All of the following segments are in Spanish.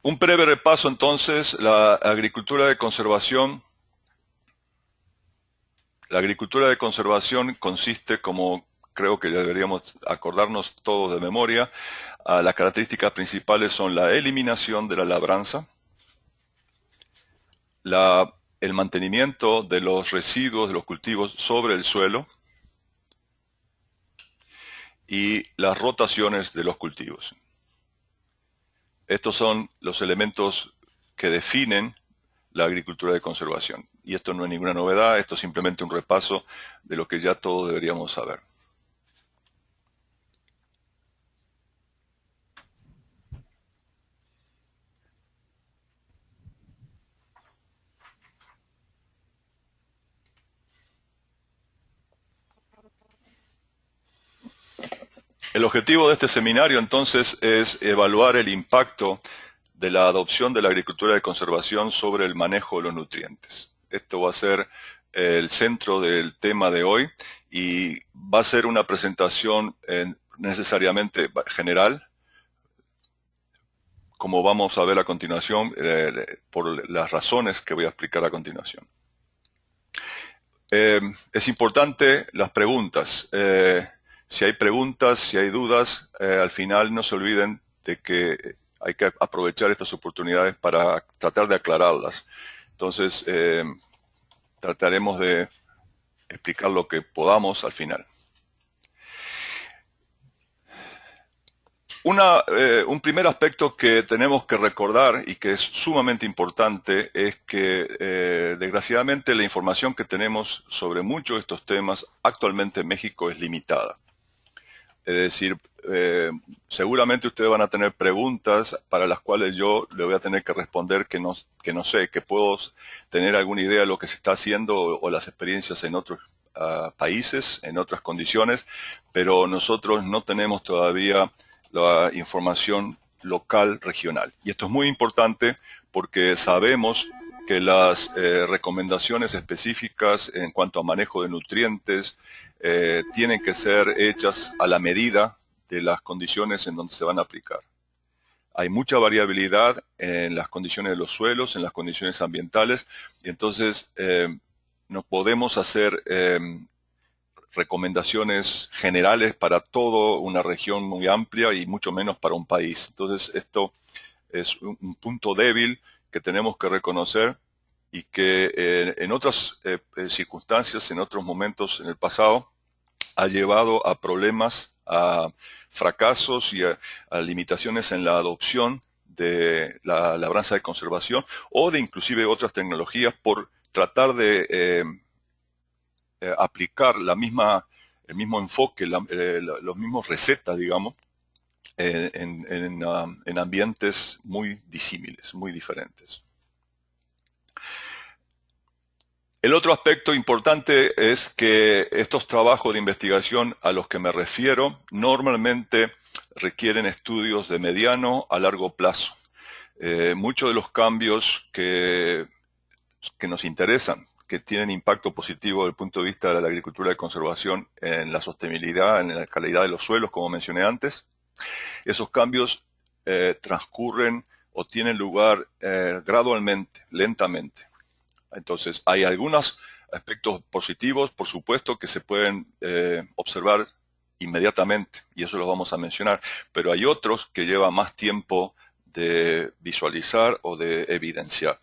Un breve repaso entonces, la agricultura de conservación. La agricultura de conservación consiste, como creo que ya deberíamos acordarnos todos de memoria, las características principales son la eliminación de la labranza, el mantenimiento de los residuos de los cultivos sobre el suelo y las rotaciones de los cultivos. Estos son los elementos que definen la agricultura de conservación. Y esto no es ninguna novedad, esto es simplemente un repaso de lo que ya todos deberíamos saber. El objetivo de este seminario entonces es evaluar el impacto de la adopción de la agricultura de conservación sobre el manejo de los nutrientes. Esto va a ser el centro del tema de hoy y va a ser una presentación necesariamente general, como vamos a ver a continuación, por las razones que voy a explicar a continuación. Es importante las preguntas. Si hay preguntas, si hay dudas, al final no se olviden de que hay que aprovechar estas oportunidades para tratar de aclararlas. Entonces, trataremos de explicar lo que podamos al final. Un primer aspecto que tenemos que recordar y que es sumamente importante es que desgraciadamente la información que tenemos sobre muchos de estos temas actualmente en México es limitada. Es decir, seguramente ustedes van a tener preguntas para las cuales yo le voy a tener que responder que no sé, que puedo tener alguna idea de lo que se está haciendo o las experiencias en otros países, en otras condiciones, pero nosotros no tenemos todavía la información local, regional. Y esto es muy importante porque sabemos que las recomendaciones específicas en cuanto a manejo de nutrientes tienen que ser hechas a la medida de las condiciones en donde se van a aplicar. Hay mucha variabilidad en las condiciones de los suelos, en las condiciones ambientales, y entonces no podemos hacer recomendaciones generales para toda una región muy amplia y mucho menos para un país. Entonces esto es un punto débil que tenemos que reconocer y que en otras circunstancias, en otros momentos en el pasado, ha llevado a problemas, a fracasos y a limitaciones en la adopción de la labranza de conservación o de inclusive otras tecnologías por tratar de aplicar el mismo enfoque, los mismos recetas, digamos, en ambientes muy disímiles, muy diferentes. El otro aspecto importante es que estos trabajos de investigación a los que me refiero normalmente requieren estudios de mediano a largo plazo. Muchos de los cambios que nos interesan, que tienen impacto positivo desde el punto de vista de la agricultura de conservación en la sostenibilidad, en la calidad de los suelos, como mencioné antes, esos cambios transcurren o tienen lugar gradualmente, lentamente. Entonces, hay algunos aspectos positivos, por supuesto, que se pueden observar inmediatamente, y eso lo vamos a mencionar, pero hay otros que llevan más tiempo de visualizar o de evidenciar.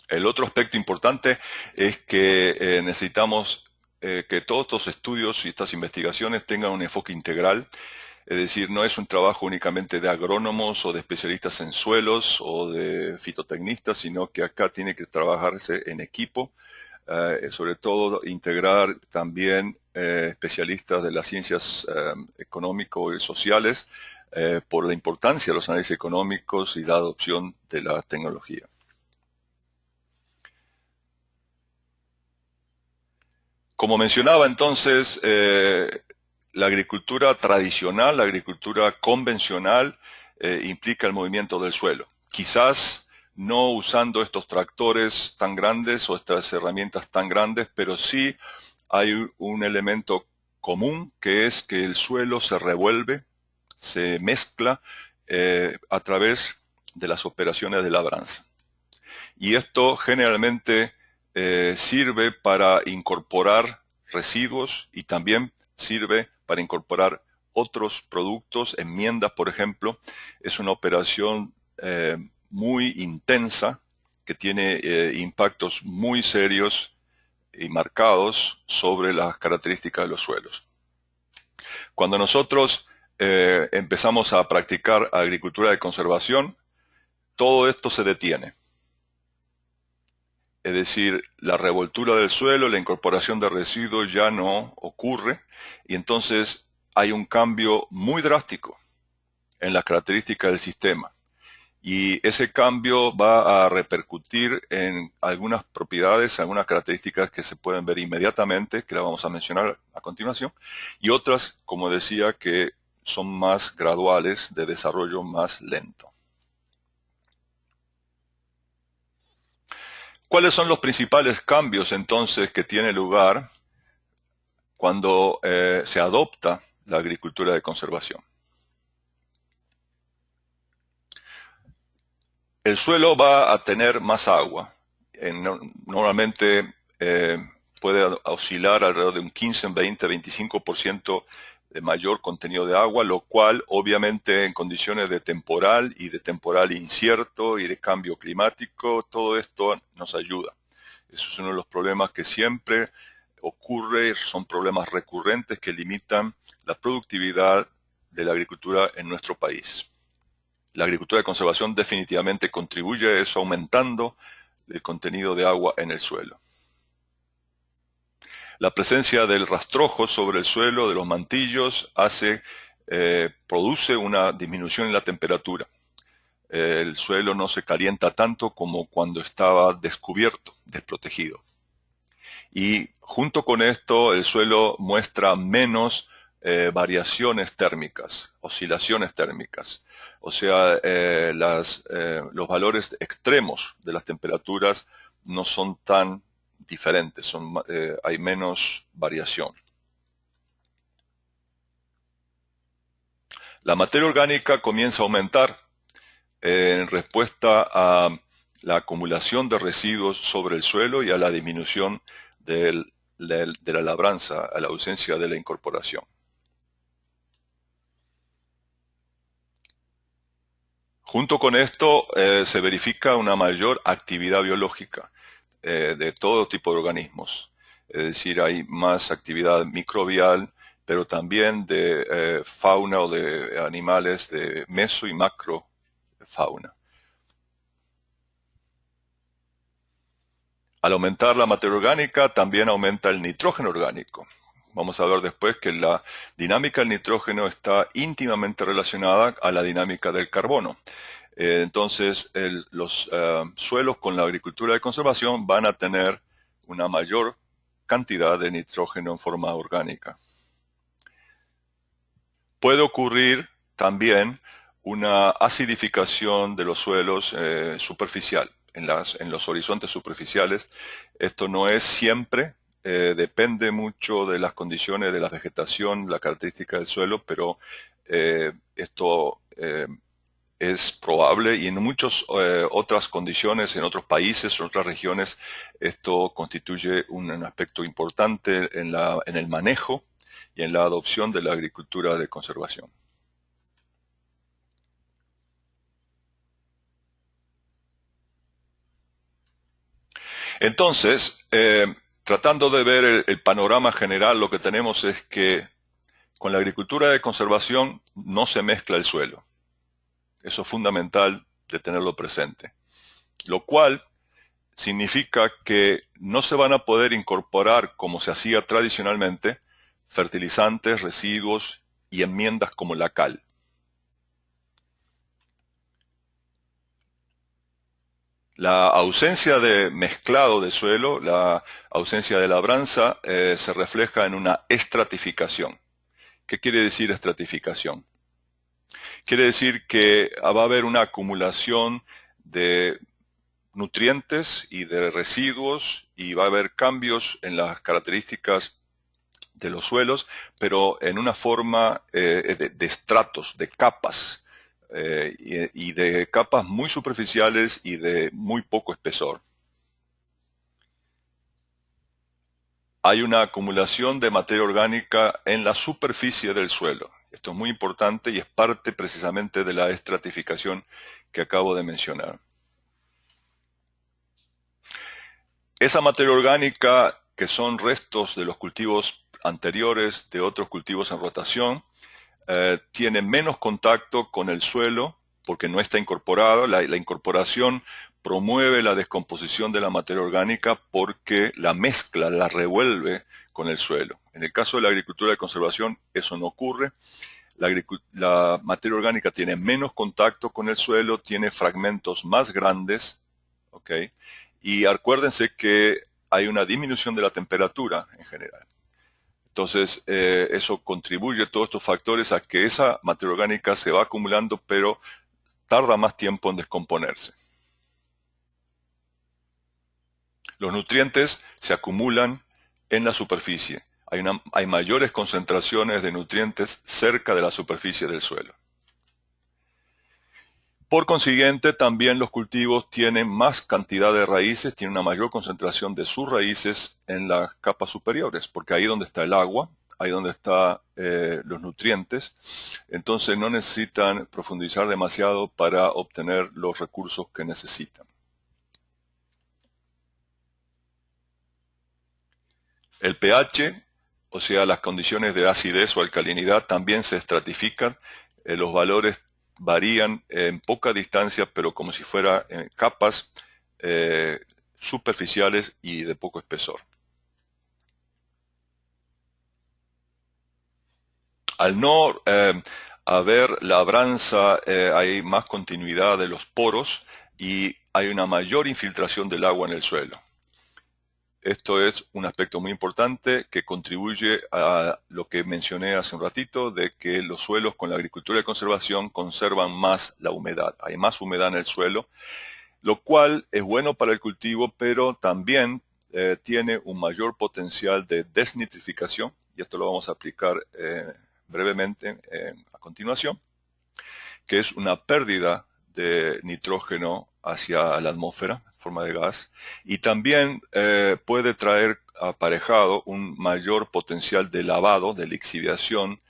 El otro aspecto importante es que necesitamos que todos estos estudios y estas investigaciones tengan un enfoque integral. Es decir, no es un trabajo únicamente de agrónomos o de especialistas en suelos o de fitotecnistas, sino que acá tiene que trabajarse en equipo, sobre todo integrar también especialistas de las ciencias económicos y sociales por la importancia de los análisis económicos y la adopción de la tecnología. Como mencionaba entonces, la agricultura tradicional, la agricultura convencional, implica el movimiento del suelo. Quizás no usando estos tractores tan grandes o estas herramientas tan grandes, pero sí hay un elemento común que es que el suelo se revuelve, se mezcla a través de las operaciones de labranza. Y esto generalmente sirve para incorporar residuos y también sirve para incorporar otros productos. Enmiendas, por ejemplo, es una operación muy intensa que tiene impactos muy serios y marcados sobre las características de los suelos. Cuando nosotros empezamos a practicar agricultura de conservación, todo esto se detiene. Es decir, la revoltura del suelo, la incorporación de residuos ya no ocurre y entonces hay un cambio muy drástico en las características del sistema. Y ese cambio va a repercutir en algunas propiedades, algunas características que se pueden ver inmediatamente, que la vamos a mencionar a continuación, y otras, como decía, que son más graduales, de desarrollo más lento. ¿Cuáles son los principales cambios entonces que tiene lugar cuando se adopta la agricultura de conservación? El suelo va a tener más agua. Normalmente puede oscilar alrededor de un 15, 20, 25% de mayor contenido de agua, lo cual obviamente en condiciones de temporal y de temporal incierto y de cambio climático, todo esto nos ayuda. Eso es uno de los problemas que siempre ocurre, son problemas recurrentes que limitan la productividad de la agricultura en nuestro país. La agricultura de conservación definitivamente contribuye a eso, aumentando el contenido de agua en el suelo. La presencia del rastrojo sobre el suelo, de los mantillos, produce una disminución en la temperatura. El suelo no se calienta tanto como cuando estaba descubierto, desprotegido. Y junto con esto, el suelo muestra menos variaciones térmicas, oscilaciones térmicas. O sea, los valores extremos de las temperaturas no son tan diferentes, hay menos variación. La materia orgánica comienza a aumentar en respuesta a la acumulación de residuos sobre el suelo y a la disminución de la labranza, a la ausencia de la incorporación. Junto con esto se verifica una mayor actividad biológica de todo tipo de organismos. Es decir, hay más actividad microbial, pero también de fauna o de animales de meso y macrofauna. Al aumentar la materia orgánica, también aumenta el nitrógeno orgánico. Vamos a ver después que la dinámica del nitrógeno está íntimamente relacionada a la dinámica del carbono. Entonces, los suelos con la agricultura de conservación van a tener una mayor cantidad de nitrógeno en forma orgánica. Puede ocurrir también una acidificación de los suelos superficial, en los horizontes superficiales. Esto no es siempre, depende mucho de las condiciones de la vegetación, la característica del suelo, pero esto es probable y en muchas otras condiciones, en otros países, en otras regiones, esto constituye un aspecto importante en el manejo y en la adopción de la agricultura de conservación. Entonces, tratando de ver el panorama general, lo que tenemos es que con la agricultura de conservación no se mezcla el suelo. Eso es fundamental de tenerlo presente. Lo cual significa que no se van a poder incorporar, como se hacía tradicionalmente, fertilizantes, residuos y enmiendas como la cal. La ausencia de mezclado de suelo, la ausencia de labranza, se refleja en una estratificación. ¿Qué quiere decir estratificación? Quiere decir que va a haber una acumulación de nutrientes y de residuos y va a haber cambios en las características de los suelos, pero en una forma de estratos, de capas, y de capas muy superficiales y de muy poco espesor. Hay una acumulación de materia orgánica en la superficie del suelo. Esto es muy importante y es parte precisamente de la estratificación que acabo de mencionar. Esa materia orgánica, que son restos de los cultivos anteriores, de otros cultivos en rotación, tiene menos contacto con el suelo porque no está incorporado. La incorporación promueve la descomposición de la materia orgánica porque la mezcla, la revuelve con el suelo. En el caso de la agricultura de conservación, eso no ocurre. La materia orgánica tiene menos contacto con el suelo, tiene fragmentos más grandes, ¿ok? Y acuérdense que hay una disminución de la temperatura en general. Entonces, eso contribuye, todos estos factores, a que esa materia orgánica se va acumulando, pero tarda más tiempo en descomponerse. Los nutrientes se acumulan en la superficie. Hay mayores concentraciones de nutrientes cerca de la superficie del suelo. Por consiguiente, también los cultivos tienen más cantidad de raíces, tienen una mayor concentración de sus raíces en las capas superiores, porque ahí donde está el agua, ahí donde están los nutrientes, entonces no necesitan profundizar demasiado para obtener los recursos que necesitan. El pH, o sea, las condiciones de acidez o alcalinidad, también se estratifican. Los valores varían en poca distancia, pero como si fuera capas superficiales y de poco espesor. Al no haber labranza, hay más continuidad de los poros y hay una mayor infiltración del agua en el suelo. Esto es un aspecto muy importante que contribuye a lo que mencioné hace un ratito, de que los suelos con la agricultura de conservación conservan más la humedad. Hay más humedad en el suelo, lo cual es bueno para el cultivo, pero también tiene un mayor potencial de desnitrificación, y esto lo vamos a aplicar brevemente a continuación, que es una pérdida de nitrógeno hacia la atmósfera en forma de gas, y también puede traer aparejado un mayor potencial de lavado, de lixiviación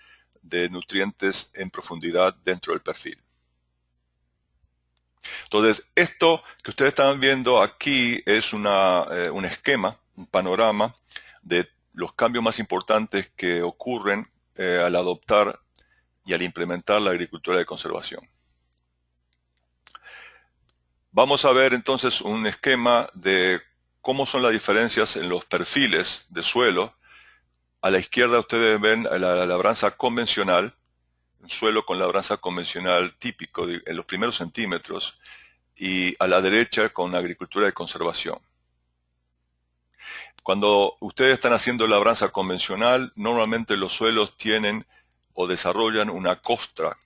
de nutrientes en profundidad dentro del perfil. Entonces, esto que ustedes están viendo aquí es un esquema, un panorama de los cambios más importantes que ocurren al adoptar y al implementar la agricultura de conservación. Vamos a ver entonces un esquema de cómo son las diferencias en los perfiles de suelo. A la izquierda ustedes ven la labranza convencional, un suelo con labranza convencional típico en los primeros centímetros, y a la derecha con agricultura de conservación. Cuando ustedes están haciendo labranza convencional, normalmente los suelos tienen o desarrollan una costra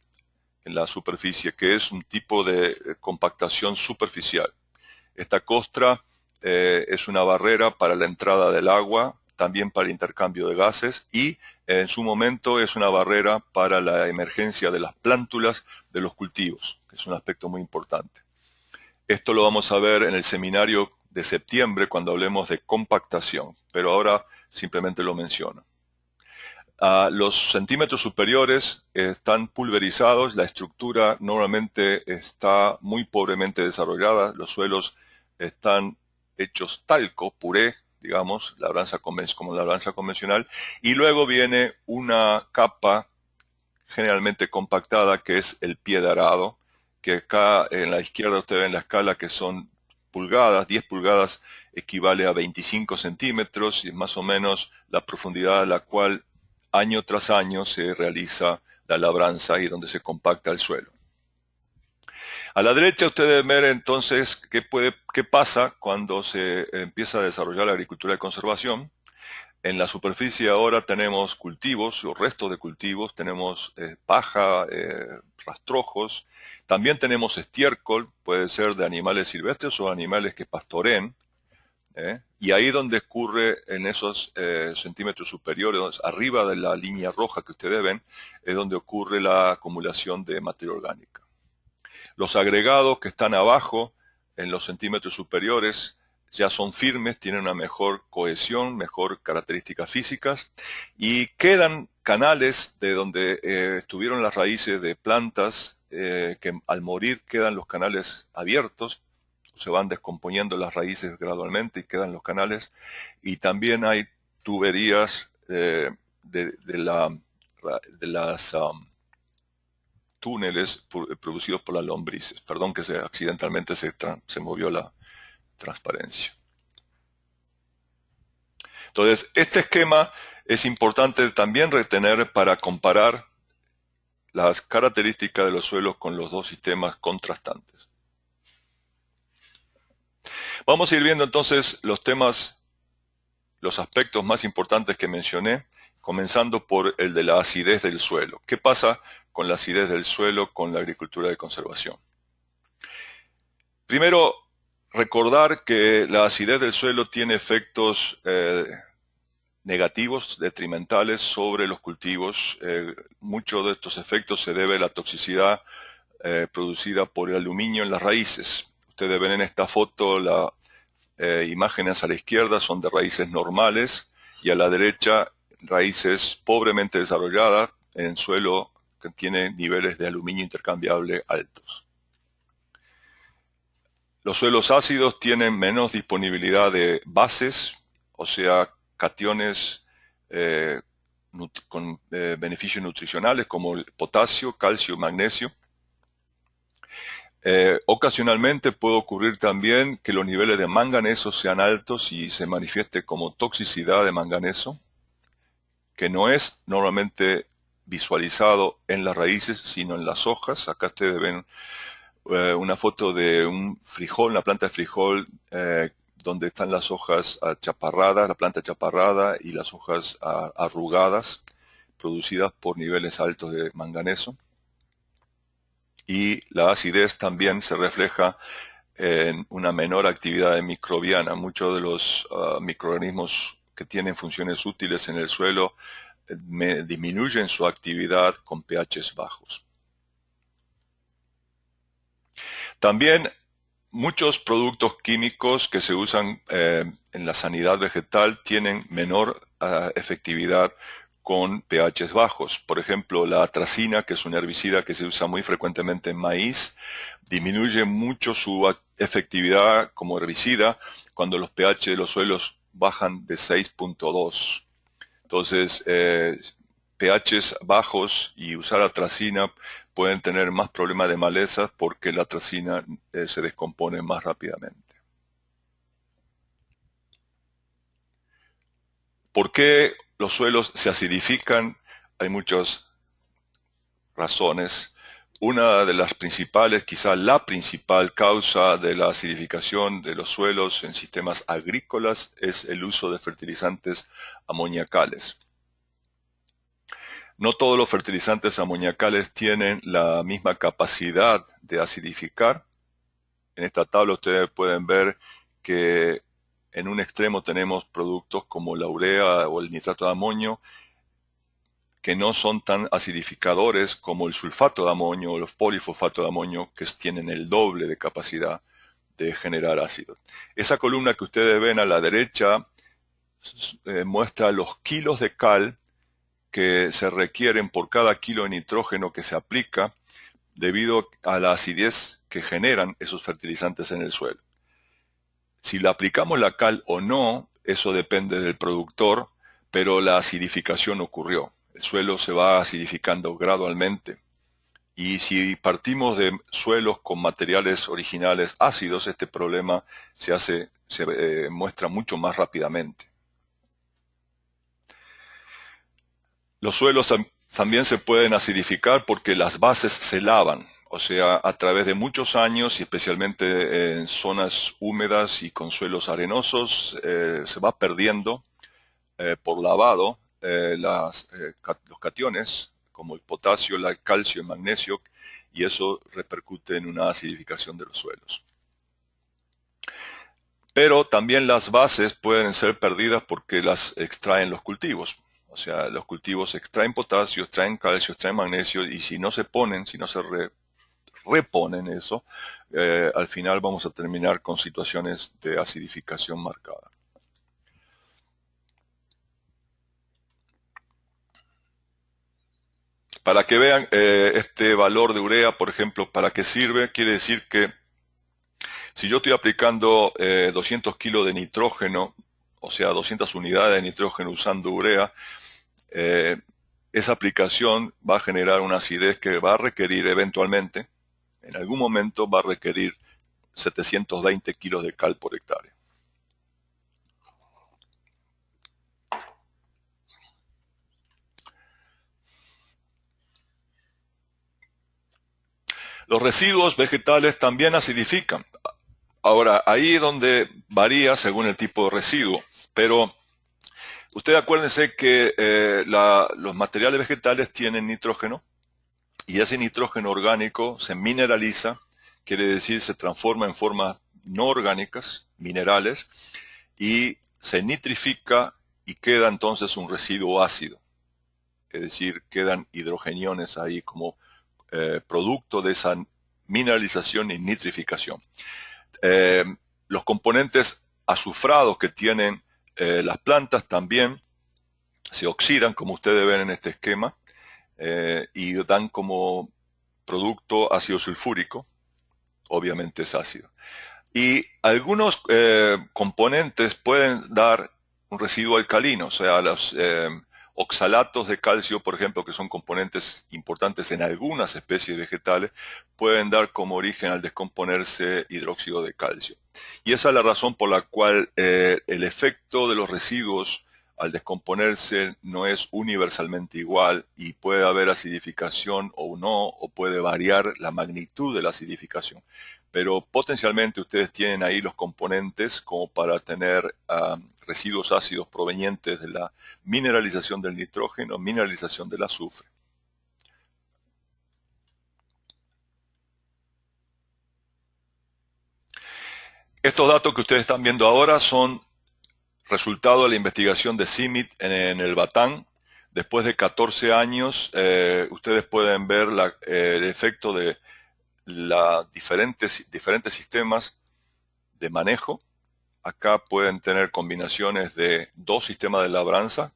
en la superficie, que es un tipo de compactación superficial. Esta costra es una barrera para la entrada del agua, también para el intercambio de gases, y en su momento es una barrera para la emergencia de las plántulas de los cultivos, que es un aspecto muy importante. Esto lo vamos a ver en el seminario de septiembre cuando hablemos de compactación, pero ahora simplemente lo menciono. Los centímetros superiores están pulverizados, la estructura normalmente está muy pobremente desarrollada, los suelos están hechos talco, puré, digamos, como labranza convencional, y luego viene una capa generalmente compactada que es el pie de arado, que acá en la izquierda usted ve en la escala que son pulgadas, 10 pulgadas equivale a 25 centímetros y es más o menos la profundidad a la cual año tras año se realiza la labranza y donde se compacta el suelo. A la derecha ustedes ven entonces qué pasa cuando se empieza a desarrollar la agricultura de conservación. En la superficie ahora tenemos cultivos o restos de cultivos, tenemos paja, rastrojos, también tenemos estiércol, puede ser de animales silvestres o animales que pastoreen. Y ahí donde ocurre en esos centímetros superiores, arriba de la línea roja que ustedes ven, es donde ocurre la acumulación de materia orgánica. Los agregados que están abajo, en los centímetros superiores, ya son firmes, tienen una mejor cohesión, mejor características físicas, y quedan canales de donde estuvieron las raíces de plantas, que al morir quedan los canales abiertos, se van descomponiendo las raíces gradualmente y quedan los canales, y también hay tuberías de las túneles producidos por las lombrices. Perdón que accidentalmente se movió la transparencia. Entonces, este esquema es importante también retener para comparar las características de los suelos con los dos sistemas contrastantes. Vamos a ir viendo entonces los temas, los aspectos más importantes que mencioné, comenzando por el de la acidez del suelo. ¿Qué pasa con la acidez del suelo con la agricultura de conservación? Primero, recordar que la acidez del suelo tiene efectos negativos, detrimentales sobre los cultivos. Muchos de estos efectos se debe a la toxicidad producida por el aluminio en las raíces. Ustedes ven en esta foto las imágenes a la izquierda son de raíces normales y a la derecha raíces pobremente desarrolladas en suelo que tiene niveles de aluminio intercambiable altos. Los suelos ácidos tienen menos disponibilidad de bases, o sea, cationes con beneficios nutricionales como el potasio, calcio, magnesio. Ocasionalmente puede ocurrir también que los niveles de manganeso sean altos y se manifieste como toxicidad de manganeso, que no es normalmente visualizado en las raíces, sino en las hojas. Acá ustedes ven una foto de un frijol, una planta de frijol, donde están las hojas achaparradas, la planta achaparrada y las hojas arrugadas, producidas por niveles altos de manganeso. Y la acidez también se refleja en una menor actividad microbiana. Muchos de los microorganismos que tienen funciones útiles en el suelo disminuyen su actividad con pHs bajos. También muchos productos químicos que se usan en la sanidad vegetal tienen menor efectividad con pHs bajos. Por ejemplo, la atracina, que es un herbicida que se usa muy frecuentemente en maíz, disminuye mucho su efectividad como herbicida cuando los pH de los suelos bajan de 6.2. Entonces, pHs bajos y usar atracina pueden tener más problemas de malezas porque la atracina se descompone más rápidamente. ¿Por qué los suelos se acidifican? Hay muchas razones. Una de las principales, quizá la principal causa de la acidificación de los suelos en sistemas agrícolas es el uso de fertilizantes amoniacales. No todos los fertilizantes amoniacales tienen la misma capacidad de acidificar. En esta tabla ustedes pueden ver que en un extremo tenemos productos como la urea o el nitrato de amonio, que no son tan acidificadores como el sulfato de amonio o los polifosfatos de amonio, que tienen el doble de capacidad de generar ácido. Esa columna que ustedes ven a la derecha muestra los kilos de cal que se requieren por cada kilo de nitrógeno que se aplica debido a la acidez que generan esos fertilizantes en el suelo. Si le aplicamos la cal o no, eso depende del productor, pero la acidificación ocurrió. El suelo se va acidificando gradualmente. Y si partimos de suelos con materiales originales ácidos, este problema se muestra mucho más rápidamente. Los suelos también se pueden acidificar porque las bases se lavan, o sea, a través de muchos años y especialmente en zonas húmedas y con suelos arenosos, se va perdiendo por lavado los cationes como el potasio, el calcio, el magnesio, y eso repercute en una acidificación de los suelos. Pero también las bases pueden ser perdidas porque las extraen los cultivos. O sea, los cultivos extraen potasio, extraen calcio, extraen magnesio y si no se ponen, si no se reponen eso, al final vamos a terminar con situaciones de acidificación marcada. Para que vean este valor de urea, por ejemplo, ¿para qué sirve? Quiere decir que si yo estoy aplicando 200 kilos de nitrógeno, o sea, 200 unidades de nitrógeno usando urea, eh, esa aplicación va a generar una acidez que va a requerir eventualmente, en algún momento va a requerir 720 kilos de cal por hectárea. Los residuos vegetales también acidifican. Ahora, ahí es donde varía según el tipo de residuo, pero ustedes acuérdense que los materiales vegetales tienen nitrógeno y ese nitrógeno orgánico se mineraliza, quiere decir se transforma en formas no orgánicas, minerales, y se nitrifica y queda entonces un residuo ácido. Es decir, quedan hidrogeniones ahí como producto de esa mineralización y nitrificación. Eh, los componentes azufrados que tienen las plantas también se oxidan, como ustedes ven en este esquema, y dan como producto ácido sulfúrico, obviamente es ácido. Y algunos componentes pueden dar un residuo alcalino, o sea, los oxalatos de calcio, por ejemplo, que son componentes importantes en algunas especies vegetales, pueden dar como origen al descomponerse hidróxido de calcio. Y esa es la razón por la cual el efecto de los residuos al descomponerse no es universalmente igual y puede haber acidificación o no, o puede variar la magnitud de la acidificación. Pero potencialmente ustedes tienen ahí los componentes como para tener residuos ácidos provenientes de la mineralización del nitrógeno, mineralización del azufre. Estos datos que ustedes están viendo ahora son resultado de la investigación de CIMMYT en el Batán. Después de 14 años, ustedes pueden ver el efecto de diferentes sistemas de manejo. Acá pueden tener combinaciones de dos sistemas de labranza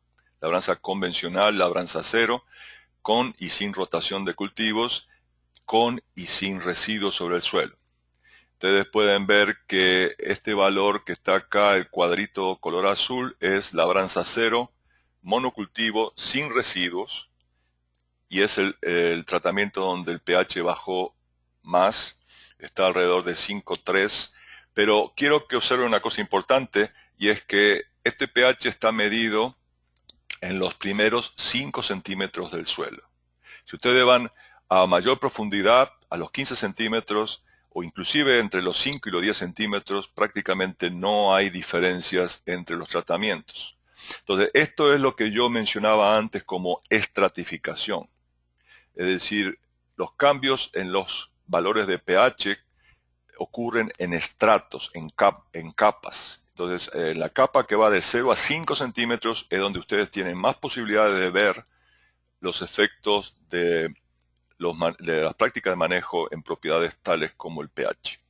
convencional, labranza cero, con y sin rotación de cultivos, con y sin residuos sobre el suelo. Ustedes pueden ver que este valor que está acá, el cuadrito color azul, es labranza cero, monocultivo, sin residuos, y es el tratamiento donde el pH bajó más, está alrededor de 5,3. Pero quiero que observen una cosa importante, y es que este pH está medido en los primeros 5 centímetros del suelo. Si ustedes van a mayor profundidad, a los 15 centímetros, o inclusive entre los 5 y los 10 centímetros, prácticamente no hay diferencias entre los tratamientos. Entonces, esto es lo que yo mencionaba antes como estratificación. Es decir, los cambios en los valores de pH ocurren en estratos, en capas. Entonces, la capa que va de 0 a 5 centímetros es donde ustedes tienen más posibilidades de ver los efectos de las prácticas de manejo en propiedades tales como el pH.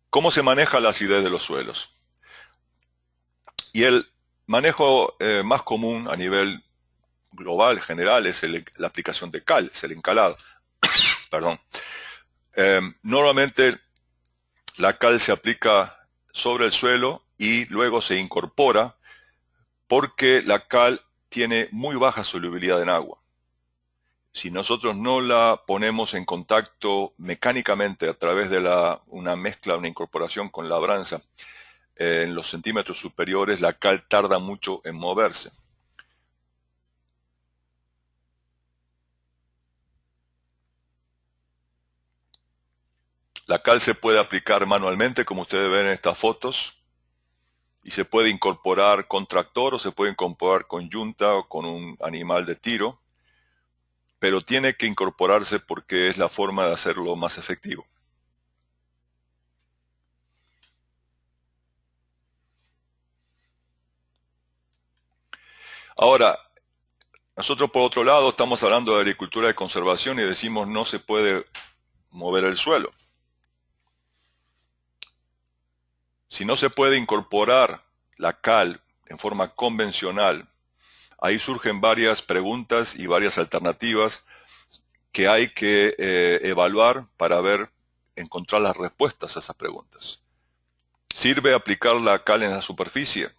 ¿Cómo se maneja la acidez de los suelos? Y el manejo más común a nivel global, general, es la aplicación de cal, es el encalado. Perdón. Normalmente la cal se aplica sobre el suelo y luego se incorpora porque la cal tiene muy baja solubilidad en agua. Si nosotros no la ponemos en contacto mecánicamente a través de una mezcla, una incorporación con labranza, en los centímetros superiores la cal tarda mucho en moverse. La cal se puede aplicar manualmente, como ustedes ven en estas fotos, y se puede incorporar con tractor o se puede incorporar con yunta o con un animal de tiro. pero tiene que incorporarse porque es la forma de hacerlo más efectivo. Ahora, nosotros por otro lado estamos hablando de agricultura de conservación y decimos no se puede mover el suelo. Si no se puede incorporar la cal en forma convencional, ahí surgen varias preguntas y varias alternativas que hay que evaluar para encontrar las respuestas a esas preguntas. ¿Sirve aplicar la cal en la superficie?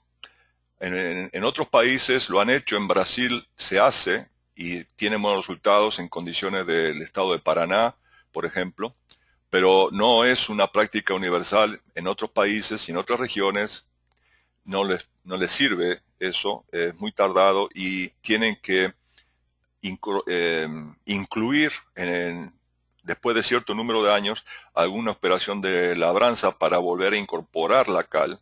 En otros países lo han hecho, en Brasil se hace y tiene buenos resultados en condiciones del estado de Paraná, por ejemplo, pero no es una práctica universal en otros países y en otras regiones. No les sirve eso, es muy tardado y tienen que incluir después de cierto número de años alguna operación de labranza para volver a incorporar la cal.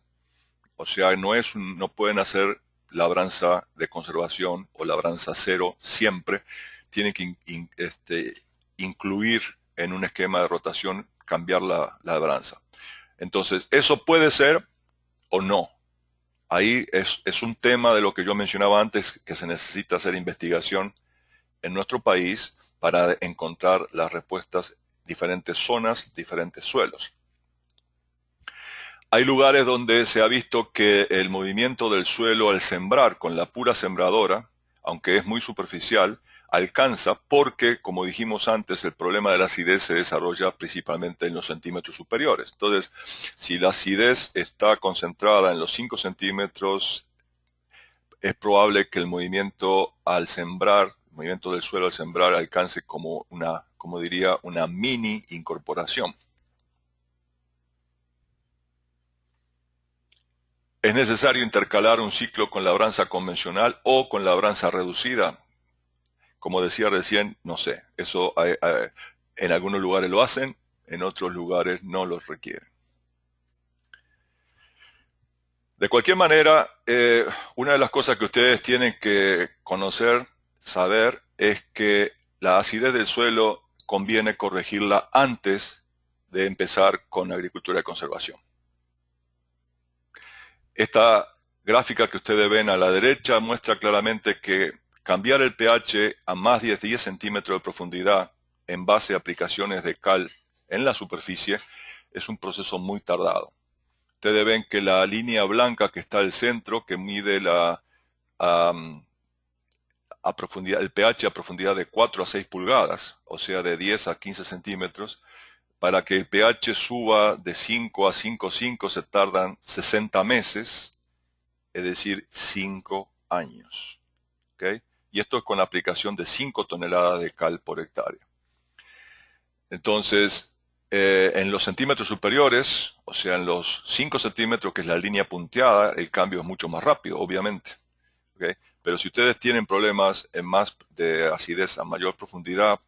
O sea, no pueden hacer labranza de conservación o labranza cero siempre. Tienen que incluir en un esquema de rotación, cambiar la labranza. Entonces, eso puede ser o no. Ahí es un tema de lo que yo mencionaba antes, que se necesita hacer investigación en nuestro país para encontrar las respuestas, diferentes zonas, diferentes suelos. Hay lugares donde se ha visto que el movimiento del suelo al sembrar con la pura sembradora, aunque es muy superficial, alcanza porque, como dijimos antes, el problema de la acidez se desarrolla principalmente en los centímetros superiores. Entonces, si la acidez está concentrada en los 5 centímetros, es probable que el movimiento al sembrar, el movimiento del suelo al sembrar alcance como diría, una mini incorporación. ¿Es necesario intercalar un ciclo con labranza convencional o con labranza reducida? Como decía recién, no sé. Eso en algunos lugares lo hacen, en otros lugares no los requieren. De cualquier manera, una de las cosas que ustedes tienen que conocer, saber, es que la acidez del suelo conviene corregirla antes de empezar con agricultura de conservación. Esta gráfica que ustedes ven a la derecha muestra claramente que cambiar el pH a más de 10 centímetros de profundidad en base a aplicaciones de cal en la superficie es un proceso muy tardado. Ustedes ven que la línea blanca que está al centro, que mide profundidad, el pH a profundidad de 4 a 6 pulgadas, o sea de 10 a 15 centímetros, para que el pH suba de 5 a 5,5 se tardan 60 meses, es decir, 5 años. ¿Okay? Y esto es con la aplicación de 5 toneladas de cal por hectárea. Entonces, en los centímetros superiores, o sea, en los 5 centímetros, que es la línea punteada, el cambio es mucho más rápido, obviamente. ¿Okay? Pero si ustedes tienen problemas más de acidez a mayor profundidad,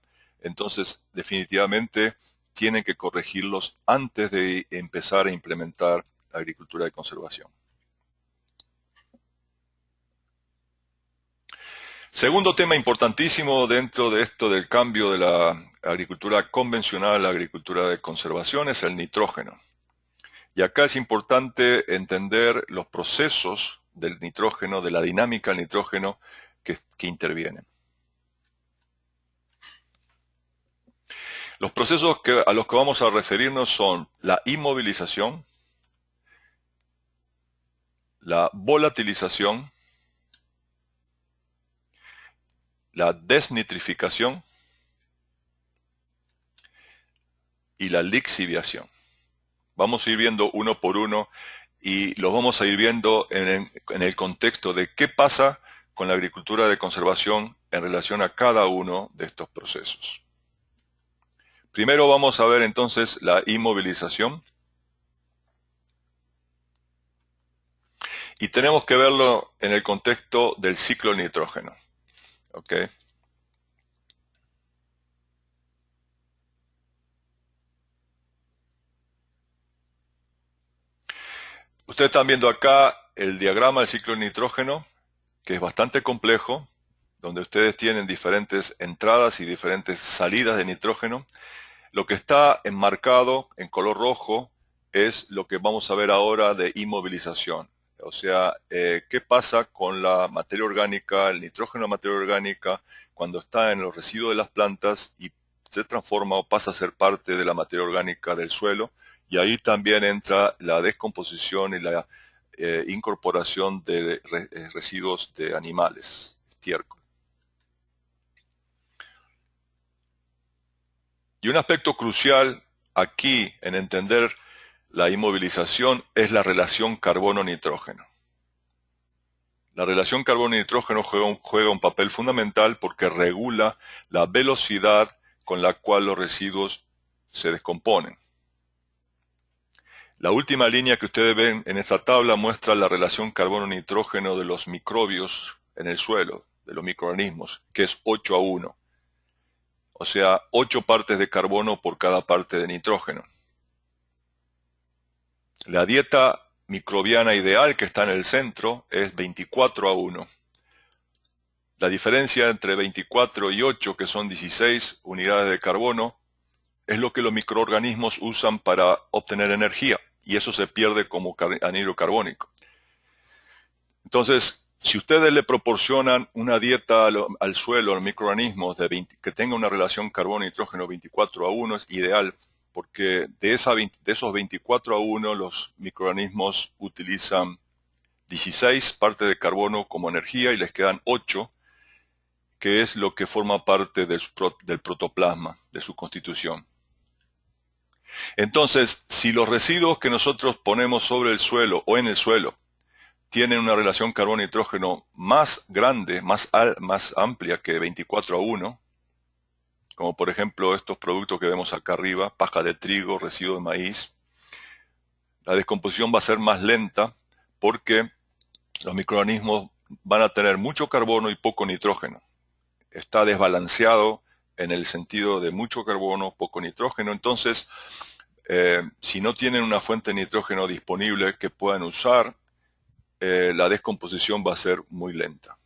entonces definitivamente tienen que corregirlos antes de empezar a implementar agricultura de conservación. Segundo tema importantísimo dentro de esto del cambio de la agricultura convencional a la agricultura de conservación es el nitrógeno. Y acá es importante entender los procesos del nitrógeno, de la dinámica del nitrógeno que intervienen. Los procesos a los que vamos a referirnos son la inmovilización, la volatilización, la desnitrificación y la lixiviación. Vamos a ir viendo uno por uno y los vamos a ir viendo en el contexto de qué pasa con la agricultura de conservación en relación a cada uno de estos procesos. Primero vamos a ver entonces la inmovilización. Y tenemos que verlo en el contexto del ciclo del nitrógeno. ¿Okay? Ustedes están viendo acá el diagrama del ciclo del nitrógeno, que es bastante complejo, donde ustedes tienen diferentes entradas y diferentes salidas de nitrógeno. Lo que está enmarcado en color rojo es lo que vamos a ver ahora de inmovilización. O sea, ¿qué pasa con la materia orgánica, el nitrógeno de materia orgánica, cuando está en los residuos de las plantas y se transforma o pasa a ser parte de la materia orgánica del suelo? Y ahí también entra la descomposición y la incorporación de residuos de animales, estiércol. Y un aspecto crucial aquí en entender la inmovilización es la relación carbono-nitrógeno. La relación carbono-nitrógeno juega un papel fundamental porque regula la velocidad con la cual los residuos se descomponen. La última línea que ustedes ven en esta tabla muestra la relación carbono-nitrógeno de los microbios en el suelo, de los microorganismos, que es 8:1. O sea, 8 partes de carbono por cada parte de nitrógeno. La dieta microbiana ideal que está en el centro es 24:1. La diferencia entre 24 y 8, que son 16 unidades de carbono, es lo que los microorganismos usan para obtener energía, y eso se pierde como anhidro carbónico. Entonces, si ustedes le proporcionan una dieta al suelo, a los microorganismos, que tenga una relación carbono-nitrógeno 24:1, es ideal, porque de esos 24:1 los microorganismos utilizan 16 partes de carbono como energía y les quedan 8, que es lo que forma parte del protoplasma, de su constitución. Entonces, si los residuos que nosotros ponemos sobre el suelo o en el suelo tienen una relación carbono-nitrógeno más grande, más amplia que 24:1, como por ejemplo estos productos que vemos acá arriba, paja de trigo, residuo de maíz, la descomposición va a ser más lenta porque los microorganismos van a tener mucho carbono y poco nitrógeno. Está desbalanceado en el sentido de mucho carbono, poco nitrógeno. Entonces, si no tienen una fuente de nitrógeno disponible que puedan usar, la descomposición va a ser muy lenta.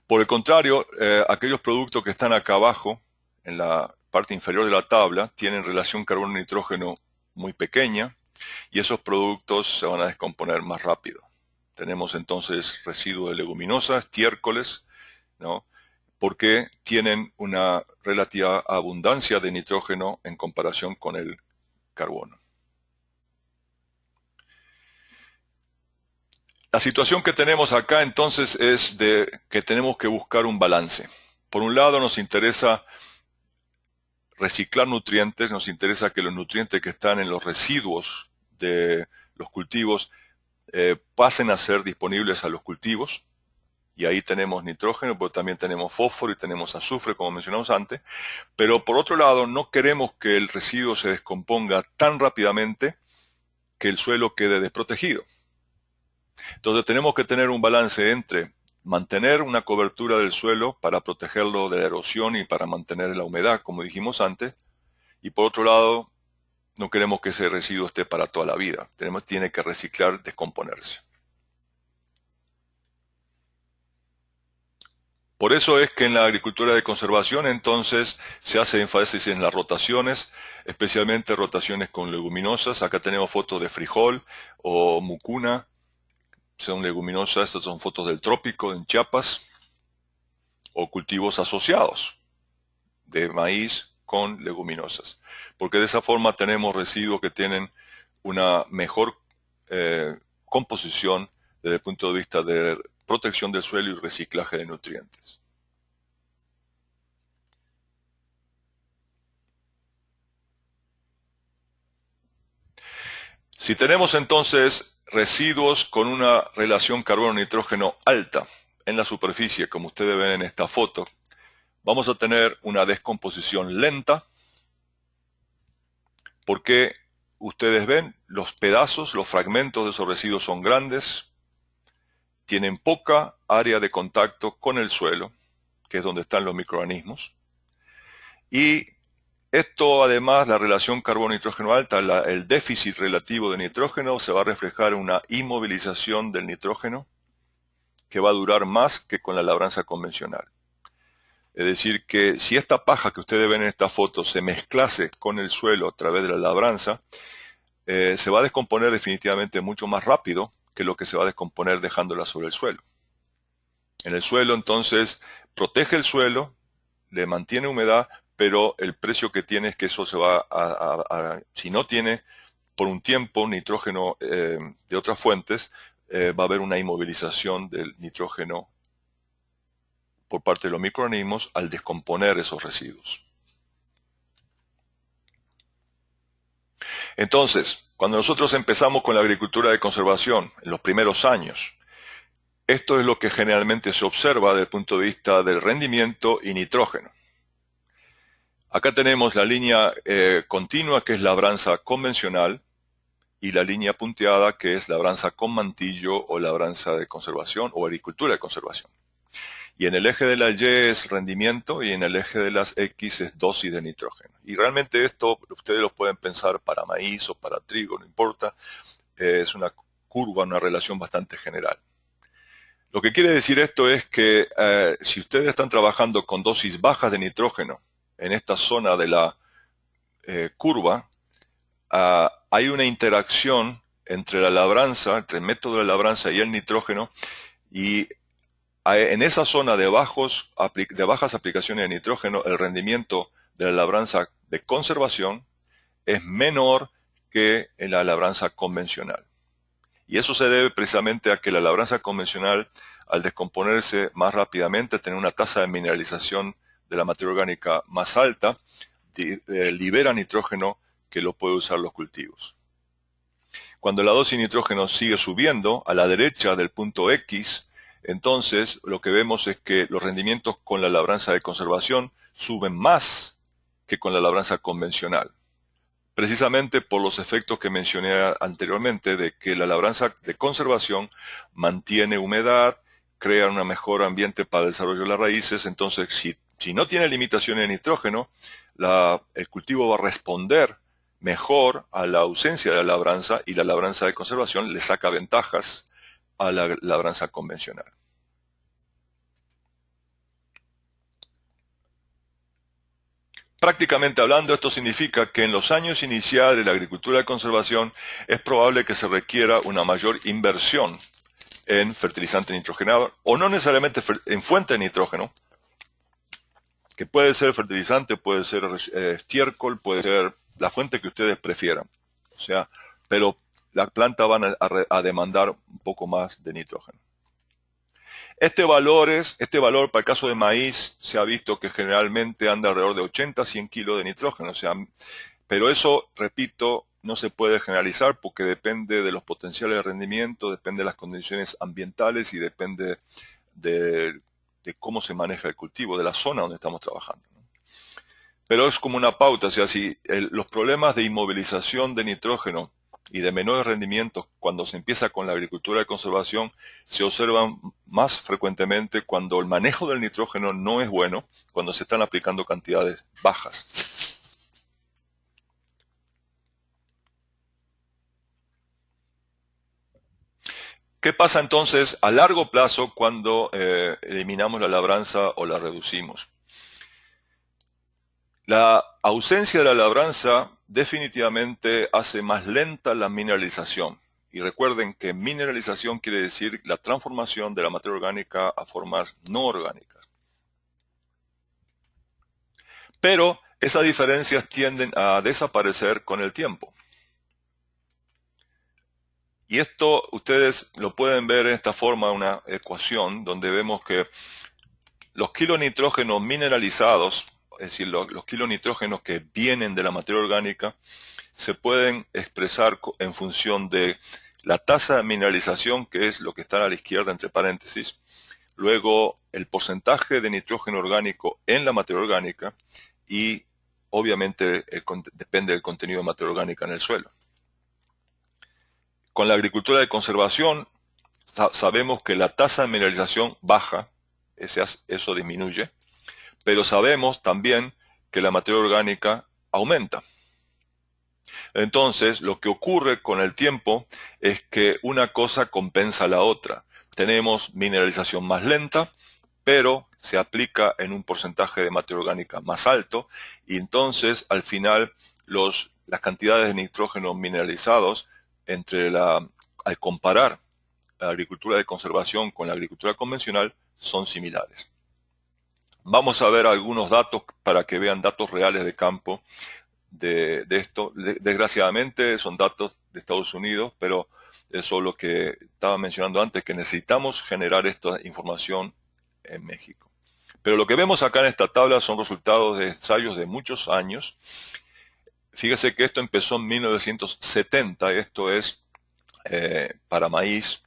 Por el contrario, aquellos productos que están acá abajo, en la parte inferior de la tabla, tienen relación carbono-nitrógeno muy pequeña y esos productos se van a descomponer más rápido. Tenemos entonces residuos de leguminosas, estiércoles, ¿no?, porque tienen una relativa abundancia de nitrógeno en comparación con el carbono. La situación que tenemos acá entonces es de que tenemos que buscar un balance. Por un lado nos interesa reciclar nutrientes, nos interesa que los nutrientes que están en los residuos de los cultivos pasen a ser disponibles a los cultivos. Y ahí tenemos nitrógeno, pero también tenemos fósforo y tenemos azufre, como mencionamos antes. Pero por otro lado, no queremos que el residuo se descomponga tan rápidamente que el suelo quede desprotegido. Entonces tenemos que tener un balance entre mantener una cobertura del suelo para protegerlo de la erosión y para mantener la humedad, como dijimos antes. Y por otro lado, no queremos que ese residuo esté para toda la vida. Tiene que reciclar, descomponerse. Por eso es que en la agricultura de conservación entonces se hace énfasis en las rotaciones, especialmente rotaciones con leguminosas. Acá tenemos fotos de frijol o mucuna, son leguminosas, estas son fotos del trópico en Chiapas, o cultivos asociados de maíz con leguminosas, porque de esa forma tenemos residuos que tienen una mejor composición desde el punto de vista de protección del suelo y reciclaje de nutrientes. Si tenemos entonces residuos con una relación carbono-nitrógeno alta en la superficie, como ustedes ven en esta foto, vamos a tener una descomposición lenta, porque ustedes ven los pedazos, los fragmentos de esos residuos son grandes, tienen poca área de contacto con el suelo, que es donde están los microorganismos, y esto además, la relación carbono-nitrógeno alta, el déficit relativo de nitrógeno se va a reflejar en una inmovilización del nitrógeno, que va a durar más que con la labranza convencional. Es decir, que si esta paja que ustedes ven en esta foto se mezclase con el suelo a través de la labranza, se va a descomponer definitivamente mucho más rápido que lo que se va a descomponer dejándola sobre el suelo. En el suelo, entonces, protege el suelo, le mantiene humedad, pero el precio que tiene es que eso se va si no tiene por un tiempo nitrógeno de otras fuentes, va a haber una inmovilización del nitrógeno por parte de los microorganismos al descomponer esos residuos. Entonces, cuando nosotros empezamos con la agricultura de conservación en los primeros años, esto es lo que generalmente se observa desde el punto de vista del rendimiento y nitrógeno. Acá tenemos la línea continua, que es labranza convencional, y la línea punteada, que es labranza con mantillo o labranza de conservación o agricultura de conservación. Y en el eje de la Y es rendimiento y en el eje de las X es dosis de nitrógeno. Y realmente esto ustedes lo pueden pensar para maíz o para trigo, no importa. Es una curva, una relación bastante general. Lo que quiere decir esto es que si ustedes están trabajando con dosis bajas de nitrógeno en esta zona de la curva, hay una interacción entre la labranza, entre el método de labranza y el nitrógeno, y en esa zona de bajas aplicaciones de nitrógeno, el rendimiento de la labranza de conservación es menor que en la labranza convencional. Y eso se debe precisamente a que la labranza convencional, al descomponerse más rápidamente, tener una tasa de mineralización de la materia orgánica más alta, libera nitrógeno que lo pueden usar los cultivos. Cuando la dosis de nitrógeno sigue subiendo a la derecha del punto X, entonces lo que vemos es que los rendimientos con la labranza de conservación suben más que con la labranza convencional. Precisamente por los efectos que mencioné anteriormente, de que la labranza de conservación mantiene humedad, crea un mejor ambiente para el desarrollo de las raíces. Entonces, si no tiene limitaciones de nitrógeno, el cultivo va a responder mejor a la ausencia de la labranza, y la labranza de conservación le saca ventajas a la labranza convencional. Prácticamente hablando, esto significa que en los años iniciales de la agricultura de conservación es probable que se requiera una mayor inversión en fertilizante nitrogenado, o no necesariamente en fuente de nitrógeno, que puede ser fertilizante, puede ser estiércol, puede ser la fuente que ustedes prefieran. O sea, pero las plantas van a demandar un poco más de nitrógeno. Este valor para el caso de maíz se ha visto que generalmente anda alrededor de 80 a 100 kilos de nitrógeno. O sea, pero eso, repito, no se puede generalizar porque depende de los potenciales de rendimiento, depende de las condiciones ambientales y depende de cómo se maneja el cultivo, de la zona donde estamos trabajando. Pero es como una pauta. O sea, si los problemas de inmovilización de nitrógeno y de menores rendimientos cuando se empieza con la agricultura de conservación se observan más frecuentemente cuando el manejo del nitrógeno no es bueno, cuando se están aplicando cantidades bajas. ¿Qué pasa entonces a largo plazo cuando eliminamos la labranza o la reducimos? La ausencia de la labranza definitivamente hace más lenta la mineralización. Y recuerden que mineralización quiere decir la transformación de la materia orgánica a formas no orgánicas. Pero esas diferencias tienden a desaparecer con el tiempo. Y esto ustedes lo pueden ver en esta forma, una ecuación donde vemos que los kilonitrógenos mineralizados, es decir, los kilonitrógenos que vienen de la materia orgánica, se pueden expresar en función de la tasa de mineralización, que es lo que está a la izquierda entre paréntesis, luego el porcentaje de nitrógeno orgánico en la materia orgánica y obviamente depende del contenido de materia orgánica en el suelo. Con la agricultura de conservación sabemos que la tasa de mineralización baja, eso disminuye, pero sabemos también que la materia orgánica aumenta. Entonces, lo que ocurre con el tiempo es que una cosa compensa a la otra. tenemos mineralización más lenta, pero se aplica en un porcentaje de materia orgánica más alto, y entonces al final las cantidades de nitrógeno mineralizados al comparar la agricultura de conservación con la agricultura convencional son similares. Vamos a ver algunos datos para que vean datos reales de campo de esto. Desgraciadamente son datos de Estados Unidos, pero eso es lo que estaba mencionando antes, que necesitamos generar esta información en México. Pero lo que vemos acá en esta tabla son resultados de ensayos de muchos años. Fíjese que esto empezó en 1970, esto es para maíz,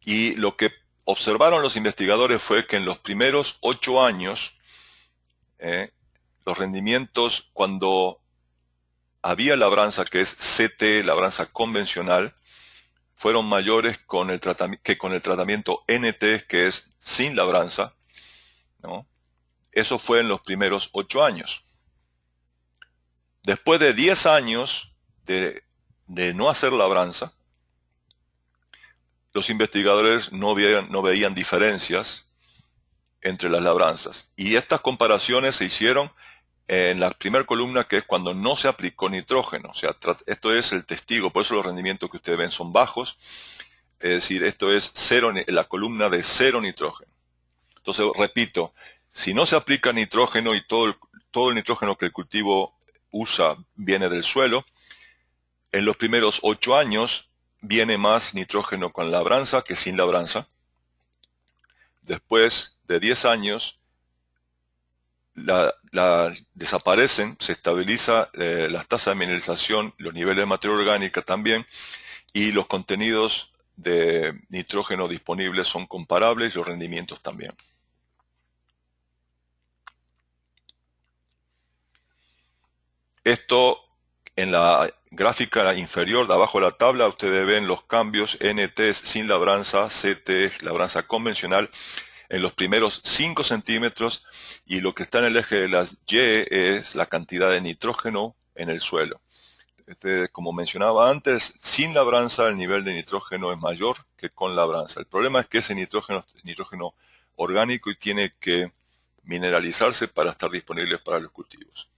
y lo que observaron los investigadores fue que en los primeros 8 años, los rendimientos cuando había labranza, que es CT, labranza convencional, fueron mayores que con el tratamiento NT, que es sin labranza, ¿no? Eso fue en los primeros 8 años. Después de 10 años de no hacer labranza, los investigadores no veían diferencias entre las labranzas. Y estas comparaciones se hicieron en la primera columna, que es cuando no se aplicó nitrógeno. O sea, esto es el testigo, por eso los rendimientos que ustedes ven son bajos. Es decir, esto es la columna de cero nitrógeno. Entonces, repito, si no se aplica nitrógeno y todo el nitrógeno que el cultivo usa viene del suelo, en los primeros 8 años viene más nitrógeno con labranza que sin labranza. Después de 10 años, desaparecen, se estabiliza las tasas de mineralización, los niveles de materia orgánica también, y los contenidos de nitrógeno disponibles son comparables y los rendimientos también. Esto en la gráfica inferior de abajo de la tabla ustedes ven los cambios NT sin labranza, CT labranza convencional en los primeros 5 centímetros, y lo que está en el eje de las Y es la cantidad de nitrógeno en el suelo. Como mencionaba antes, sin labranza el nivel de nitrógeno es mayor que con labranza. El problema es que ese nitrógeno es nitrógeno orgánico y tiene que mineralizarse para estar disponible para los cultivos.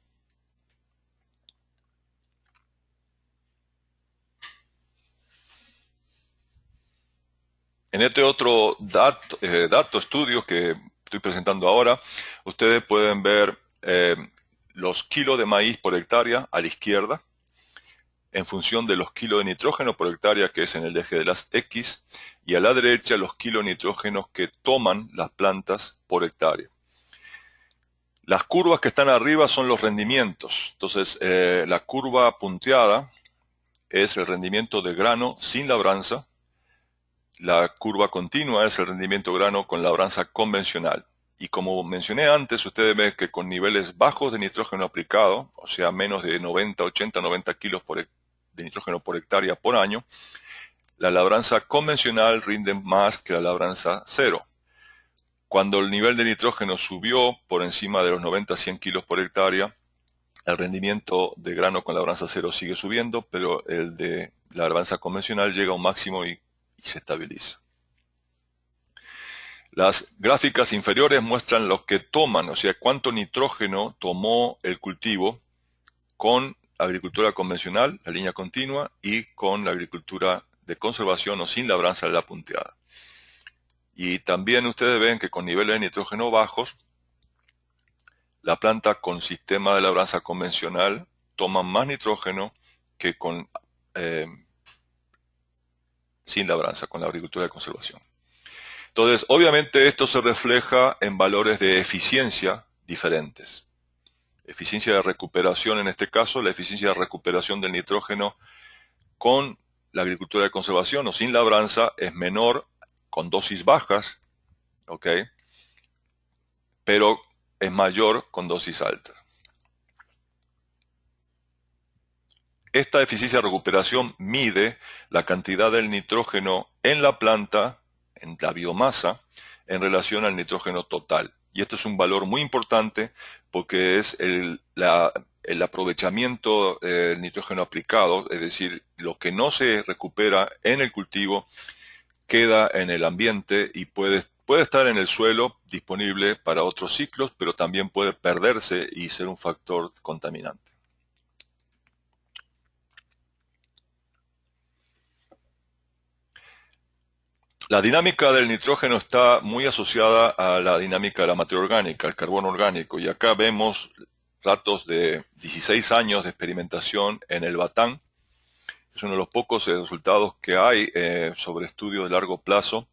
En este otro estudio que estoy presentando ahora, ustedes pueden ver los kilos de maíz por hectárea a la izquierda, en función de los kilos de nitrógeno por hectárea, que es en el eje de las X, y a la derecha los kilos de nitrógeno que toman las plantas por hectárea. Las curvas que están arriba son los rendimientos. Entonces, la curva punteada es el rendimiento de grano sin labranza. La curva continua es el rendimiento grano con labranza convencional. Y como mencioné antes, ustedes ven que con niveles bajos de nitrógeno aplicado, o sea, menos de 90, 80, 90 kilos de nitrógeno por hectárea por año, la labranza convencional rinde más que la labranza cero. Cuando el nivel de nitrógeno subió por encima de los 90 a 100 kilos por hectárea, el rendimiento de grano con labranza cero sigue subiendo, pero el de la labranza convencional llega a un máximo y se estabiliza. Las gráficas inferiores muestran lo que toman, o sea, cuánto nitrógeno tomó el cultivo con agricultura convencional, la línea continua, y con la agricultura de conservación o sin labranza, la punteada. Y también ustedes ven que con niveles de nitrógeno bajos, la planta con sistema de labranza convencional toma más nitrógeno que sin labranza, con la agricultura de conservación. Entonces, obviamente esto se refleja en valores de eficiencia diferentes. Eficiencia de recuperación, en este caso, la eficiencia de recuperación del nitrógeno con la agricultura de conservación o sin labranza es menor con dosis bajas, ¿ok? Pero es mayor con dosis altas. Esta eficiencia de recuperación mide la cantidad del nitrógeno en la planta, en la biomasa, en relación al nitrógeno total. Y esto es un valor muy importante porque es el aprovechamiento del nitrógeno aplicado, es decir, lo que no se recupera en el cultivo queda en el ambiente y puede estar en el suelo disponible para otros ciclos, pero también puede perderse y ser un factor contaminante. La dinámica del nitrógeno está muy asociada a la dinámica de la materia orgánica, el carbono orgánico, y acá vemos datos de 16 años de experimentación en el batán. Es uno de los pocos resultados que hay sobre estudios de largo plazo,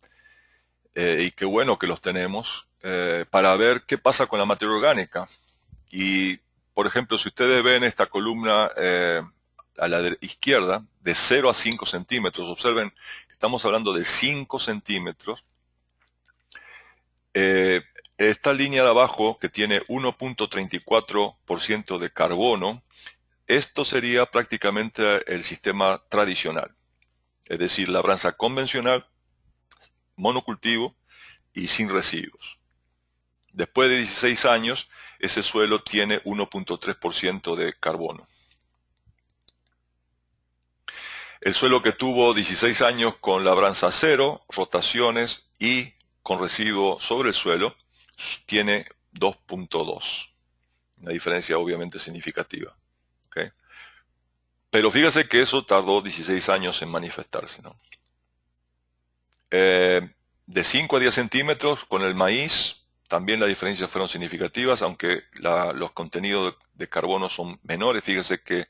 y qué bueno que los tenemos, para ver qué pasa con la materia orgánica. Y, por ejemplo, si ustedes ven esta columna a la izquierda, de 0 a 5 centímetros, observen, estamos hablando de 5 centímetros. Esta línea de abajo, que tiene 1.34% de carbono, esto sería prácticamente el sistema tradicional, es decir, labranza convencional, monocultivo y sin residuos. Después de 16 años, ese suelo tiene 1.3% de carbono. El suelo que tuvo 16 años con labranza cero, rotaciones y con residuo sobre el suelo, tiene 2.2. Una diferencia obviamente significativa. ¿Okay? Pero fíjese que eso tardó 16 años en manifestarse, ¿no? De 5 a 10 centímetros con el maíz, también las diferencias fueron significativas, aunque los contenidos de carbono son menores. Fíjese que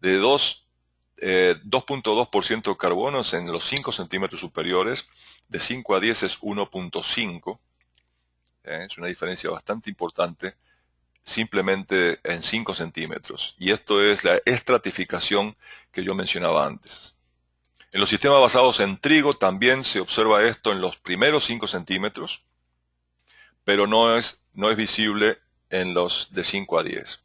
de 2.2% de carbono es en los 5 centímetros superiores, de 5 a 10 es 1.5, es una diferencia bastante importante, simplemente en 5 centímetros. Y esto es la estratificación que yo mencionaba antes. En los sistemas basados en trigo también se observa esto en los primeros 5 centímetros, pero no es visible en los de 5 a 10.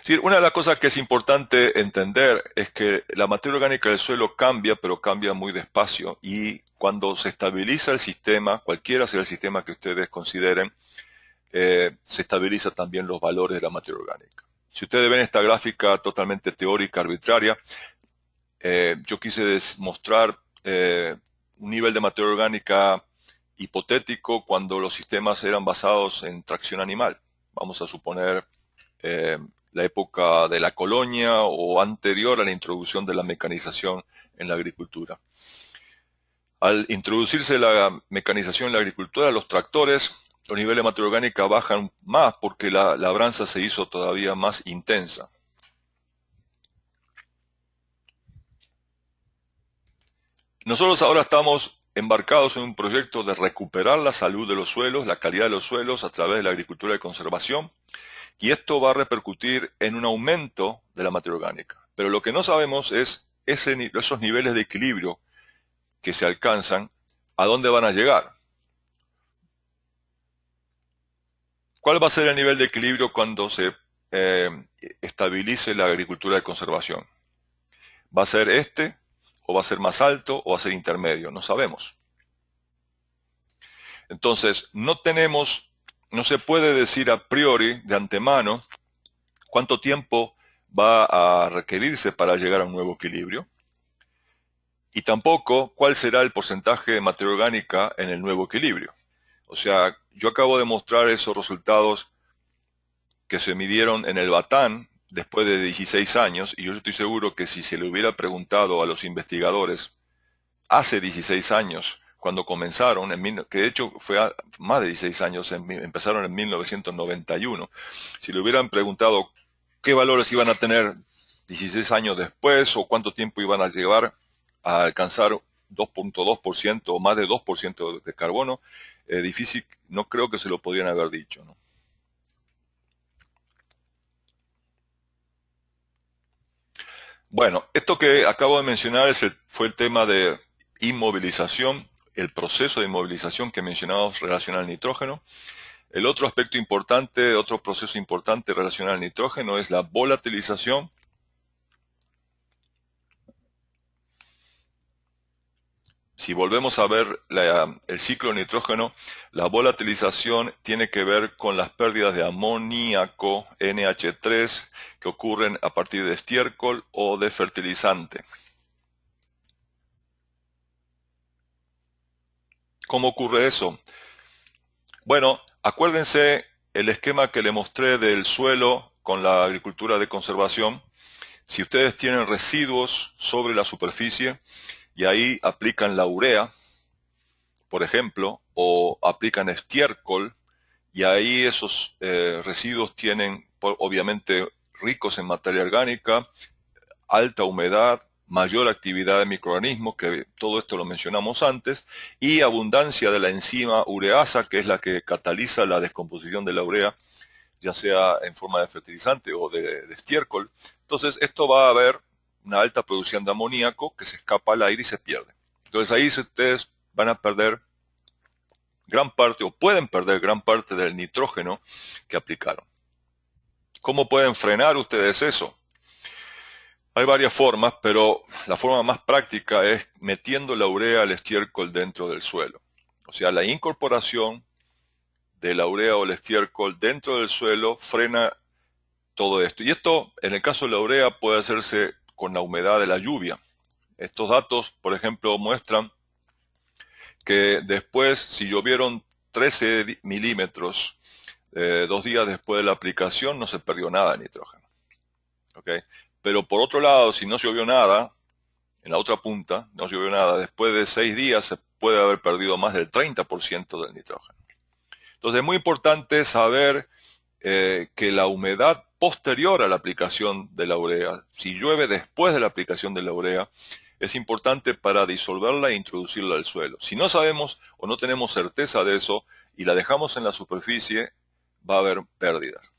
Sí, una de las cosas que es importante entender es que la materia orgánica del suelo cambia, pero cambia muy despacio. Y cuando se estabiliza el sistema, cualquiera sea el sistema que ustedes consideren, se estabilizan también los valores de la materia orgánica. Si ustedes ven esta gráfica totalmente teórica, arbitraria, yo quise mostrar un nivel de materia orgánica hipotético cuando los sistemas eran basados en tracción animal. Vamos a suponer la época de la colonia o anterior a la introducción de la mecanización en la agricultura. Al introducirse la mecanización en la agricultura, los tractores, los niveles de materia orgánica bajan más porque la labranza se hizo todavía más intensa. Nosotros ahora estamos embarcados en un proyecto de recuperar la salud de los suelos, la calidad de los suelos a través de la agricultura de conservación, y esto va a repercutir en un aumento de la materia orgánica. Pero lo que no sabemos es esos niveles de equilibrio que se alcanzan, ¿a dónde van a llegar? ¿Cuál va a ser el nivel de equilibrio cuando se estabilice la agricultura de conservación? ¿Va a ser este, o va a ser más alto, o va a ser intermedio? No sabemos. Entonces, no se puede decir a priori, de antemano, cuánto tiempo va a requerirse para llegar a un nuevo equilibrio, y tampoco cuál será el porcentaje de materia orgánica en el nuevo equilibrio. O sea, yo acabo de mostrar esos resultados que se midieron en el Batán después de 16 años, y yo estoy seguro que si se le hubiera preguntado a los investigadores hace 16 años, cuando comenzaron, que de hecho fue más de 16 años, empezaron en 1991, si le hubieran preguntado qué valores iban a tener 16 años después o cuánto tiempo iban a llevar a alcanzar 2.2% o más de 2% de carbono, difícil, no creo que se lo podrían haber dicho, ¿no? Bueno, esto que acabo de mencionar fue el tema de inmovilización, el proceso de inmovilización que mencionamos relacionado al nitrógeno. El otro aspecto importante, otro proceso importante relacionado al nitrógeno es la volatilización. Si volvemos a ver el ciclo de nitrógeno, la volatilización tiene que ver con las pérdidas de amoníaco, NH3, que ocurren a partir de estiércol o de fertilizante. ¿Cómo ocurre eso? Bueno, acuérdense el esquema que le mostré del suelo con la agricultura de conservación. Si ustedes tienen residuos sobre la superficie y ahí aplican la urea, por ejemplo, o aplican estiércol, y ahí esos residuos tienen, obviamente, ricos en materia orgánica, alta humedad, mayor actividad de microorganismos, que todo esto lo mencionamos antes, y abundancia de la enzima ureasa, que es la que cataliza la descomposición de la urea, ya sea en forma de fertilizante o de estiércol. Entonces, esto va a haber una alta producción de amoníaco que se escapa al aire y se pierde. Entonces, ahí ustedes van a perder gran parte, o pueden perder gran parte del nitrógeno que aplicaron. ¿Cómo pueden frenar ustedes eso? Hay varias formas, pero la forma más práctica es metiendo la urea al estiércol dentro del suelo. O sea, la incorporación de la urea o el estiércol dentro del suelo frena todo esto. Y esto, en el caso de la urea, puede hacerse con la humedad de la lluvia. Estos datos, por ejemplo, muestran que después, si llovieron 13 milímetros 2 días después de la aplicación, no se perdió nada de nitrógeno. ¿Okay? Pero por otro lado, si no llovió nada, en la otra punta, no llovió nada, después de 6 días se puede haber perdido más del 30% del nitrógeno. Entonces es muy importante saber que la humedad posterior a la aplicación de la urea, si llueve después de la aplicación de la urea, es importante para disolverla e introducirla al suelo. Si no sabemos o no tenemos certeza de eso y la dejamos en la superficie, va a haber pérdidas.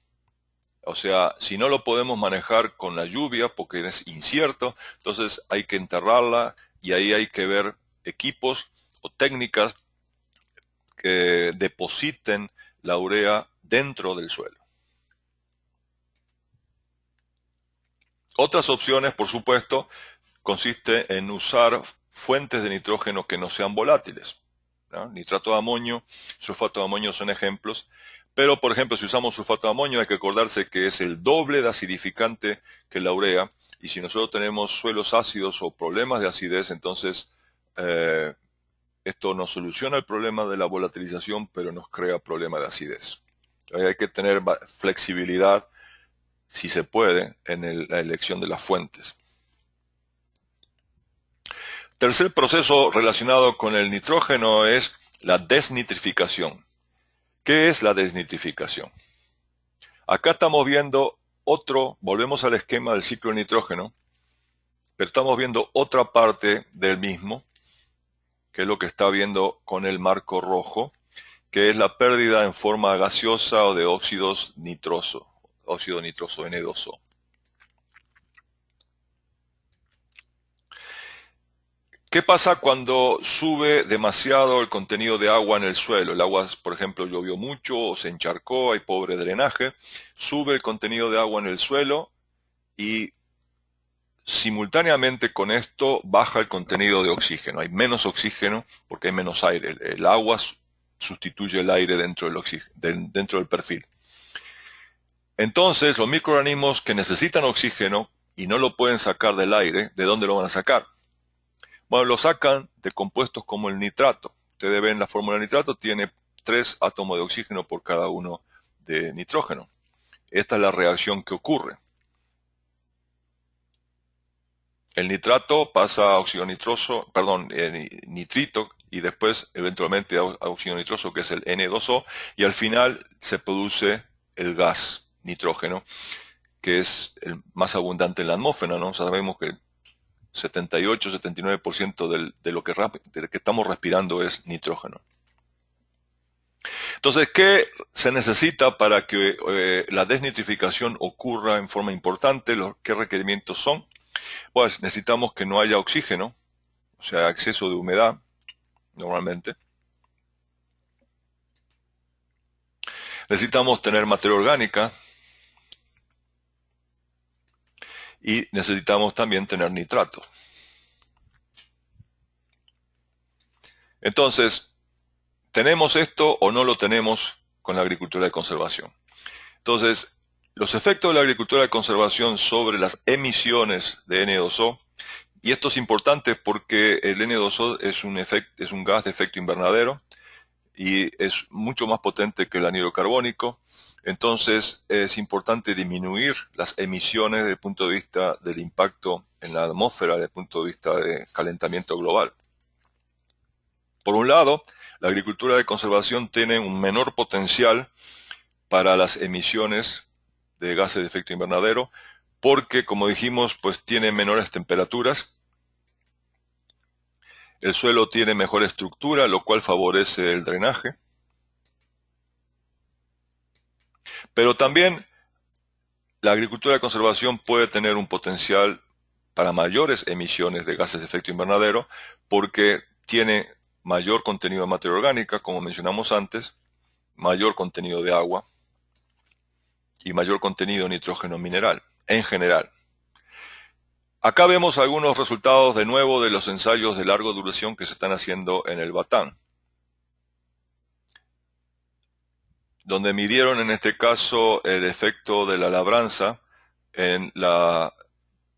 O sea, si no lo podemos manejar con la lluvia porque es incierto, entonces hay que enterrarla y ahí hay que ver equipos o técnicas que depositen la urea dentro del suelo. Otras opciones, por supuesto, consiste en usar fuentes de nitrógeno que no sean volátiles, ¿no? Nitrato de amonio, sulfato de amonio son ejemplos. Pero, por ejemplo, si usamos sulfato de amonio, hay que acordarse que es el doble de acidificante que la urea. Y si nosotros tenemos suelos ácidos o problemas de acidez, entonces esto nos soluciona el problema de la volatilización, pero nos crea problemas de acidez. Hay que tener flexibilidad, si se puede, en la elección de las fuentes. Tercer proceso relacionado con el nitrógeno es la desnitrificación. ¿Qué es la desnitrificación? Acá estamos viendo volvemos al esquema del ciclo de nitrógeno, pero estamos viendo otra parte del mismo, que es lo que está viendo con el marco rojo, que es la pérdida en forma gaseosa o de óxidos nitroso, óxido nitroso N2O. ¿Qué pasa cuando sube demasiado el contenido de agua en el suelo? El agua, por ejemplo, llovió mucho o se encharcó, hay pobre drenaje, sube el contenido de agua en el suelo y simultáneamente con esto baja el contenido de oxígeno. Hay menos oxígeno porque hay menos aire. El agua sustituye el aire dentro del perfil. Entonces, los microorganismos que necesitan oxígeno y no lo pueden sacar del aire, ¿de dónde lo van a sacar? Bueno, lo sacan de compuestos como el nitrato. Ustedes ven la fórmula de nitrato, tiene 3 átomos de oxígeno por cada uno de nitrógeno. Esta es la reacción que ocurre. El nitrato pasa a óxido nitroso, nitrito, y después eventualmente a óxido nitroso, que es el N2O, y al final se produce el gas nitrógeno, que es el más abundante en la atmósfera, ¿no? Sabemos que 78-79% de lo que estamos respirando es nitrógeno. Entonces, ¿qué se necesita para que la desnitrificación ocurra en forma importante? ¿Qué requerimientos son? Pues necesitamos que no haya oxígeno, o sea, exceso de humedad, normalmente. Necesitamos tener materia orgánica y necesitamos también tener nitratos. Entonces, ¿tenemos esto o no lo tenemos con la agricultura de conservación? Entonces, los efectos de la agricultura de conservación sobre las emisiones de N2O Y esto es importante porque el N2O es un gas de efecto invernadero y es mucho más potente que el anhídrido carbónico. Entonces es importante disminuir las emisiones desde el punto de vista del impacto en la atmósfera, desde el punto de vista de calentamiento global. Por un lado, la agricultura de conservación tiene un menor potencial para las emisiones de gases de efecto invernadero porque, como dijimos, pues tiene menores temperaturas. El suelo tiene mejor estructura, lo cual favorece el drenaje. Pero también la agricultura de conservación puede tener un potencial para mayores emisiones de gases de efecto invernadero porque tiene mayor contenido de materia orgánica, como mencionamos antes, mayor contenido de agua y mayor contenido de nitrógeno mineral, en general. Acá vemos algunos resultados de nuevo de los ensayos de larga duración que se están haciendo en el Batán, donde midieron en este caso el efecto de la labranza en las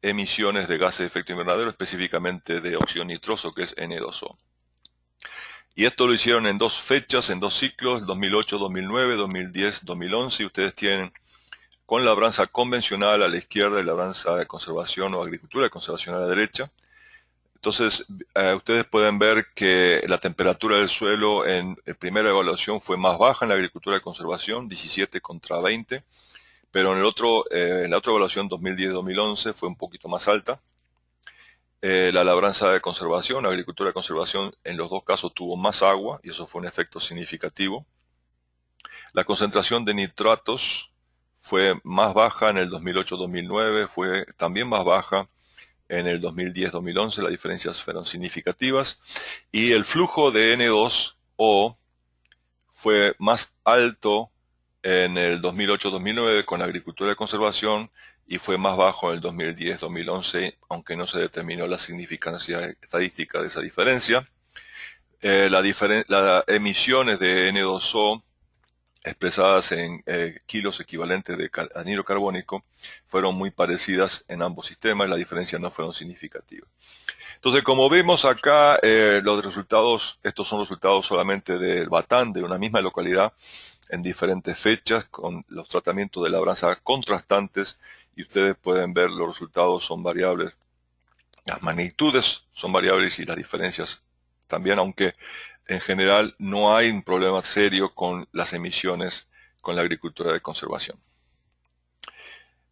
emisiones de gases de efecto invernadero, específicamente de óxido nitroso, que es N2O. Y esto lo hicieron en dos fechas, en dos ciclos, 2008, 2009, 2010, 2011, y ustedes tienen con labranza convencional a la izquierda y labranza de conservación o agricultura de conservación a la derecha. Entonces, ustedes pueden ver que la temperatura del suelo en la primera evaluación fue más baja en la agricultura de conservación, 17 contra 20, pero en la otra evaluación 2010-2011 fue un poquito más alta. La labranza de conservación, la agricultura de conservación, en los dos casos tuvo más agua y eso fue un efecto significativo. La concentración de nitratos fue más baja en el 2008-2009, fue también más baja en el 2010-2011, las diferencias fueron significativas, y el flujo de N2O fue más alto en el 2008-2009 con la agricultura de conservación y fue más bajo en el 2010-2011, aunque no se determinó la significancia estadística de esa diferencia. Las emisiones de N2O expresadas en kilos equivalentes de anhídrido carbónico fueron muy parecidas en ambos sistemas y las diferencias no fueron significativas. Entonces, como vemos acá, los resultados, estos son resultados solamente del Batán, de una misma localidad, en diferentes fechas, con los tratamientos de labranza contrastantes, y ustedes pueden ver los resultados son variables, las magnitudes son variables y las diferencias también, aunque en general no hay un problema serio con las emisiones con la agricultura de conservación.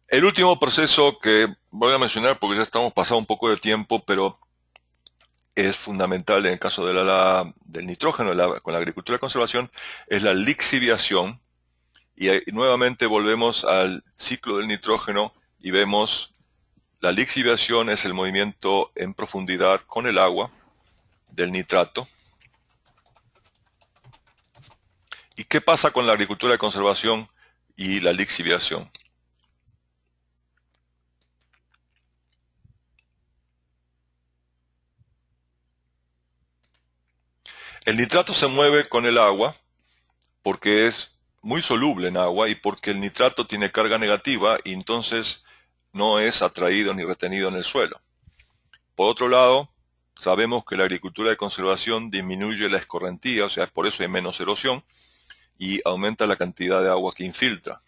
El último proceso que voy a mencionar, porque ya estamos pasando un poco de tiempo, pero es fundamental en el caso del nitrógeno con la agricultura de conservación, es la lixiviación. Y nuevamente volvemos al ciclo del nitrógeno y vemos la lixiviación es el movimiento en profundidad con el agua del nitrato. ¿Y qué pasa con la agricultura de conservación y la lixiviación? El nitrato se mueve con el agua porque es muy soluble en agua y porque el nitrato tiene carga negativa y entonces no es atraído ni retenido en el suelo. Por otro lado, sabemos que la agricultura de conservación disminuye la escorrentía, o sea, por eso hay menos erosión y aumenta la cantidad de agua que infiltra.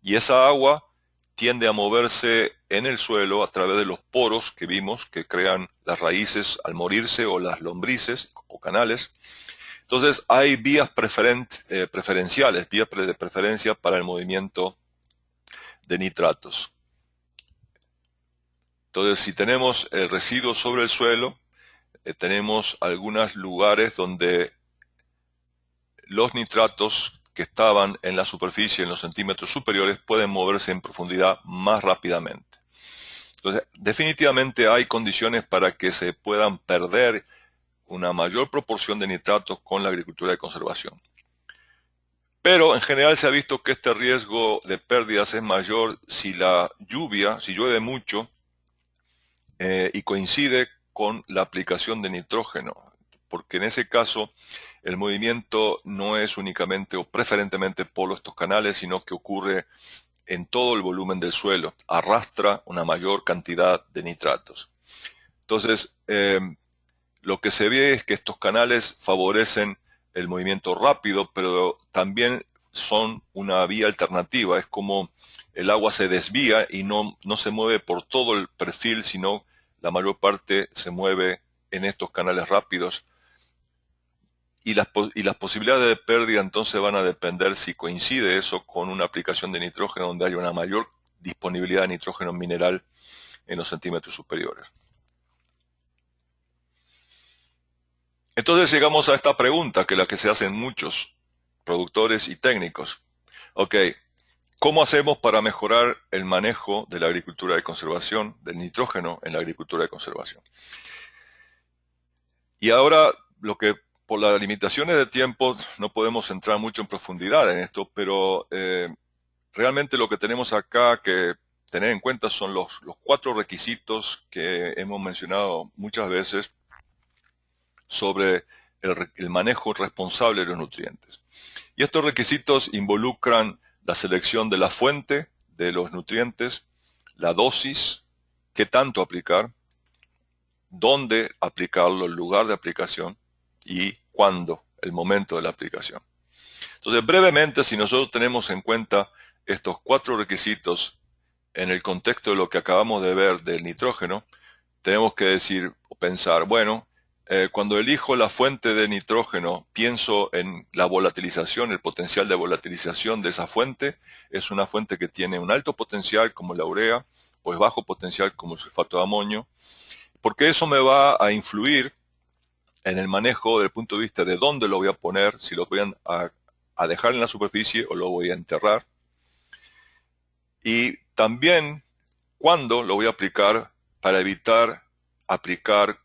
Y esa agua tiende a moverse en el suelo a través de los poros que vimos que crean las raíces al morirse o las lombrices o canales. Entonces hay vías preferenciales, vías de preferencia para el movimiento de nitratos. Entonces si tenemos el residuo sobre el suelo, tenemos algunos lugares donde los nitratos que estaban en la superficie en los centímetros superiores pueden moverse en profundidad más rápidamente. Entonces, definitivamente hay condiciones para que se puedan perder una mayor proporción de nitratos con la agricultura de conservación. Pero en general se ha visto que este riesgo de pérdidas es mayor si si llueve mucho y coincide con la aplicación de nitrógeno, porque en ese caso el movimiento no es únicamente o preferentemente por estos canales, sino que ocurre en todo el volumen del suelo, arrastra una mayor cantidad de nitratos. Entonces, lo que se ve es que estos canales favorecen el movimiento rápido, pero también son una vía alternativa. Es como el agua se desvía y no se mueve por todo el perfil, sino la mayor parte se mueve en estos canales rápidos. Y las posibilidades de pérdida entonces van a depender si coincide eso con una aplicación de nitrógeno donde haya una mayor disponibilidad de nitrógeno mineral en los centímetros superiores. Entonces llegamos a esta pregunta, que es la que se hacen muchos productores y técnicos. Ok, ¿cómo hacemos para mejorar el manejo de la agricultura de conservación, del nitrógeno en la agricultura de conservación? Y ahora, por las limitaciones de tiempo no podemos entrar mucho en profundidad en esto, pero realmente lo que tenemos acá que tener en cuenta son los 4 requisitos que hemos mencionado muchas veces sobre el manejo responsable de los nutrientes. Y estos requisitos involucran la selección de la fuente de los nutrientes, la dosis, qué tanto aplicar, dónde aplicarlo, el lugar de aplicación y cuándo, el momento de la aplicación. Entonces, brevemente, si nosotros tenemos en cuenta estos 4 requisitos en el contexto de lo que acabamos de ver del nitrógeno, tenemos que decir o pensar, bueno, cuando elijo la fuente de nitrógeno, pienso en la volatilización, el potencial de volatilización de esa fuente. Es una fuente que tiene un alto potencial como la urea o es bajo potencial como el sulfato de amonio, porque eso me va a influir en el manejo desde el punto de vista de dónde lo voy a poner, si lo voy a dejar en la superficie o lo voy a enterrar. Y también cuándo lo voy a aplicar para evitar aplicar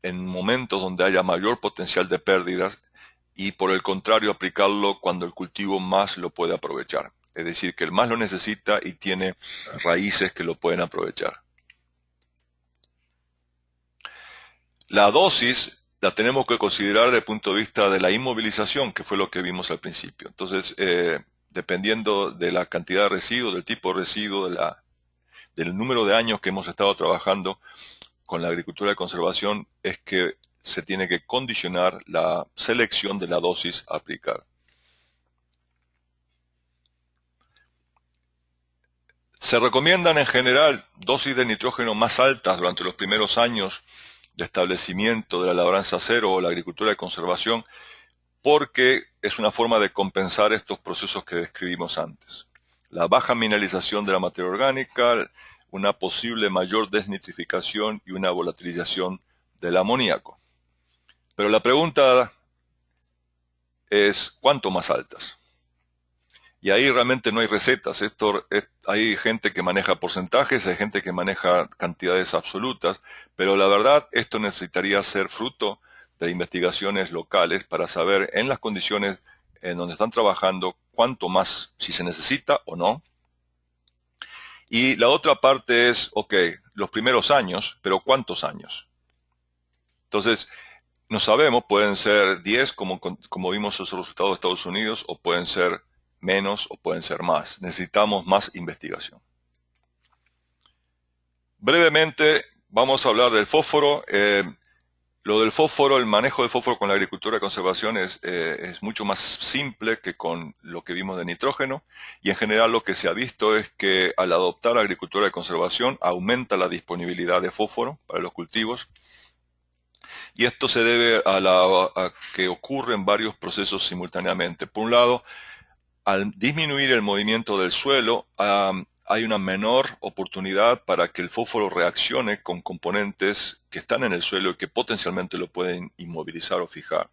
en momentos donde haya mayor potencial de pérdidas y por el contrario aplicarlo cuando el cultivo más lo puede aprovechar. Es decir, que el más lo necesita y tiene raíces que lo pueden aprovechar. La dosis la tenemos que considerar desde el punto de vista de la inmovilización, que fue lo que vimos al principio. Entonces, dependiendo de la cantidad de residuos, del tipo de residuo, del número de años que hemos estado trabajando con la agricultura de conservación, es que se tiene que condicionar la selección de la dosis a aplicar. Se recomiendan en general dosis de nitrógeno más altas durante los primeros años de establecimiento de la labranza cero o la agricultura de conservación, porque es una forma de compensar estos procesos que describimos antes. La baja mineralización de la materia orgánica, una posible mayor desnitrificación y una volatilización del amoníaco. Pero la pregunta es, ¿cuánto más altas? Y ahí realmente no hay recetas. Hay gente que maneja porcentajes, hay gente que maneja cantidades absolutas, pero la verdad esto necesitaría ser fruto de investigaciones locales para saber en las condiciones en donde están trabajando cuánto más, si se necesita o no. Y la otra parte es, ok, los primeros años, pero ¿cuántos años? Entonces, no sabemos, pueden ser 10 como vimos esos resultados de Estados Unidos, o pueden ser menos o pueden ser más. Necesitamos más investigación. Brevemente, vamos a hablar del fósforo. Lo del fósforo, el manejo del fósforo con la agricultura de conservación es mucho más simple que con lo que vimos de nitrógeno, y en general lo que se ha visto es que al adoptar agricultura de conservación aumenta la disponibilidad de fósforo para los cultivos, y esto se debe a que ocurren varios procesos simultáneamente. Por un lado, al disminuir el movimiento del suelo, hay una menor oportunidad para que el fósforo reaccione con componentes que están en el suelo y que potencialmente lo pueden inmovilizar o fijar.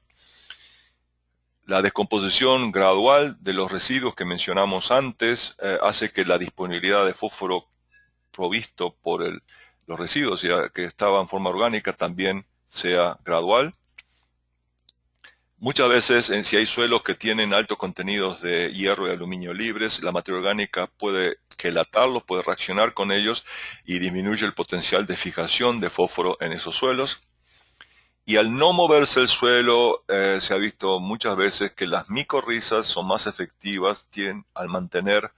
La descomposición gradual de los residuos que mencionamos antes hace que la disponibilidad de fósforo provisto por los residuos que estaban en forma orgánica también sea gradual. Muchas veces, si hay suelos que tienen altos contenidos de hierro y aluminio libres, la materia orgánica puede quelatarlos, puede reaccionar con ellos y disminuye el potencial de fijación de fósforo en esos suelos. Y al no moverse el suelo, se ha visto muchas veces que las micorrizas son más efectivas al mantener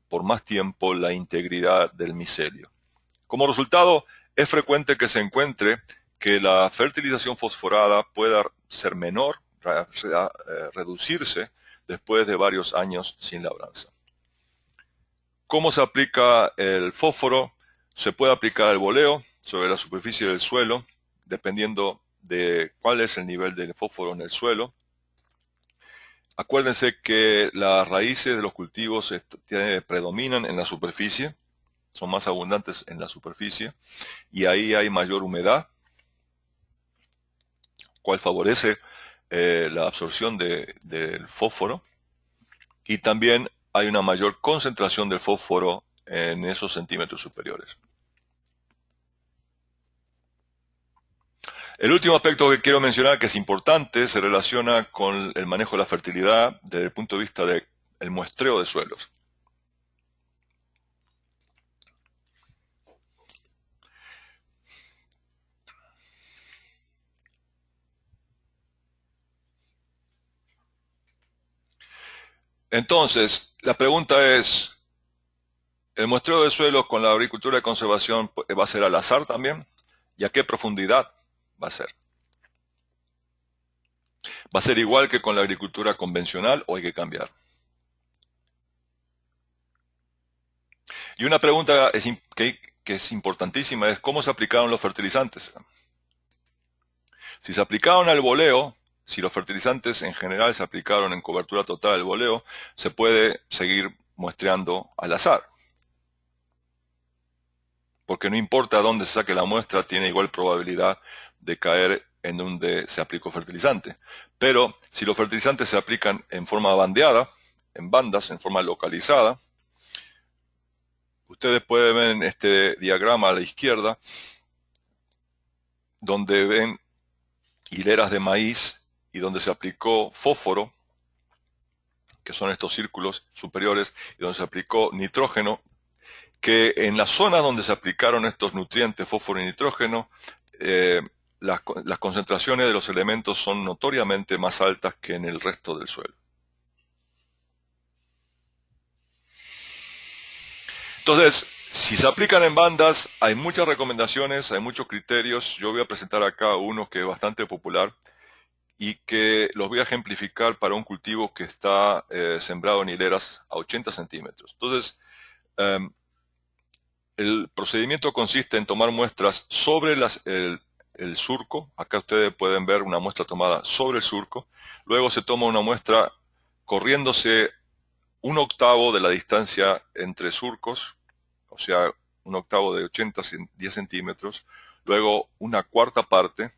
por más tiempo la integridad del micelio. Como resultado, es frecuente que se encuentre que la fertilización fosforada pueda ser menor, reducirse después de varios años sin labranza. ¿Cómo se aplica el fósforo? Se puede aplicar el boleo sobre la superficie del suelo, dependiendo de cuál es el nivel del fósforo en el suelo. Acuérdense que las raíces de los cultivos predominan en la superficie, son más abundantes en la superficie, y ahí hay mayor humedad, cual favorece la absorción del fósforo, y también hay una mayor concentración del fósforo en esos centímetros superiores. El último aspecto que quiero mencionar, que es importante, se relaciona con el manejo de la fertilidad desde el punto de vista del muestreo de suelos. Entonces, la pregunta es, ¿el muestreo de suelos con la agricultura de conservación va a ser al azar también? ¿Y a qué profundidad va a ser? ¿Va a ser igual que con la agricultura convencional o hay que cambiar? Y una pregunta que es importantísima es ¿cómo se aplicaron los fertilizantes? Si se aplicaron al boleo, si los fertilizantes en general se aplicaron en cobertura total del boleo, se puede seguir muestreando al azar. Porque no importa dónde se saque la muestra, tiene igual probabilidad de caer en donde se aplicó fertilizante. Pero si los fertilizantes se aplican en forma bandeada, en bandas, en forma localizada, ustedes pueden ver en este diagrama a la izquierda, donde ven hileras de maíz y donde se aplicó fósforo, que son estos círculos superiores, y donde se aplicó nitrógeno, que en la zona donde se aplicaron estos nutrientes, fósforo y nitrógeno, las concentraciones de los elementos son notoriamente más altas que en el resto del suelo. Entonces, si se aplican en bandas, hay muchas recomendaciones, hay muchos criterios. Yo voy a presentar acá uno que es bastante popular y que los voy a ejemplificar para un cultivo que está sembrado en hileras a 80 centímetros. Entonces, el procedimiento consiste en tomar muestras sobre el surco. Acá ustedes pueden ver una muestra tomada sobre el surco. Luego se toma una muestra corriéndose 1/8 de la distancia entre surcos, o sea, 1/8 de 80, 10 centímetros. Luego una cuarta parte,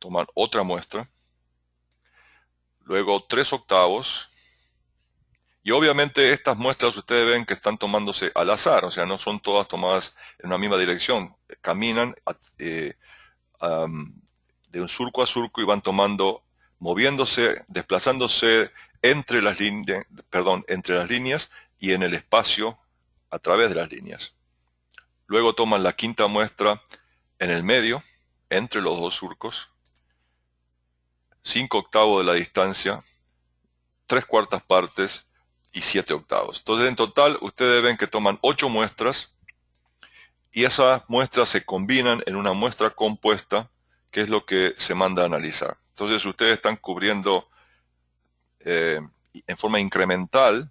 toman otra muestra. Luego 3/8. Y obviamente estas muestras ustedes ven que están tomándose al azar, o sea, no son todas tomadas en una misma dirección. Caminan de un surco a surco y van tomando, moviéndose, desplazándose entre las líneas y en el espacio a través de las líneas. Luego toman la quinta muestra en el medio, entre los dos surcos, 5/8 de la distancia, 3/4 partes y 7/8. Entonces en total ustedes ven que toman 8 muestras y esas muestras se combinan en una muestra compuesta, que es lo que se manda a analizar. Entonces ustedes están cubriendo en forma incremental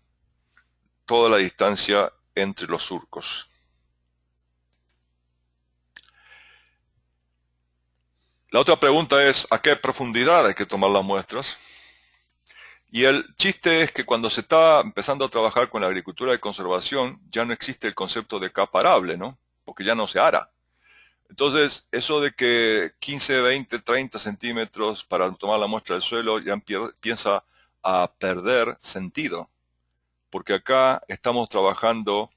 toda la distancia entre los surcos. La otra pregunta es, ¿a qué profundidad hay que tomar las muestras? Y el chiste es que cuando se está empezando a trabajar con la agricultura de conservación, ya no existe el concepto de capa arable, ¿no? Porque ya no se ara. Entonces, eso de que 15, 20, 30 centímetros para tomar la muestra del suelo ya empieza a perder sentido. Porque acá estamos trabajando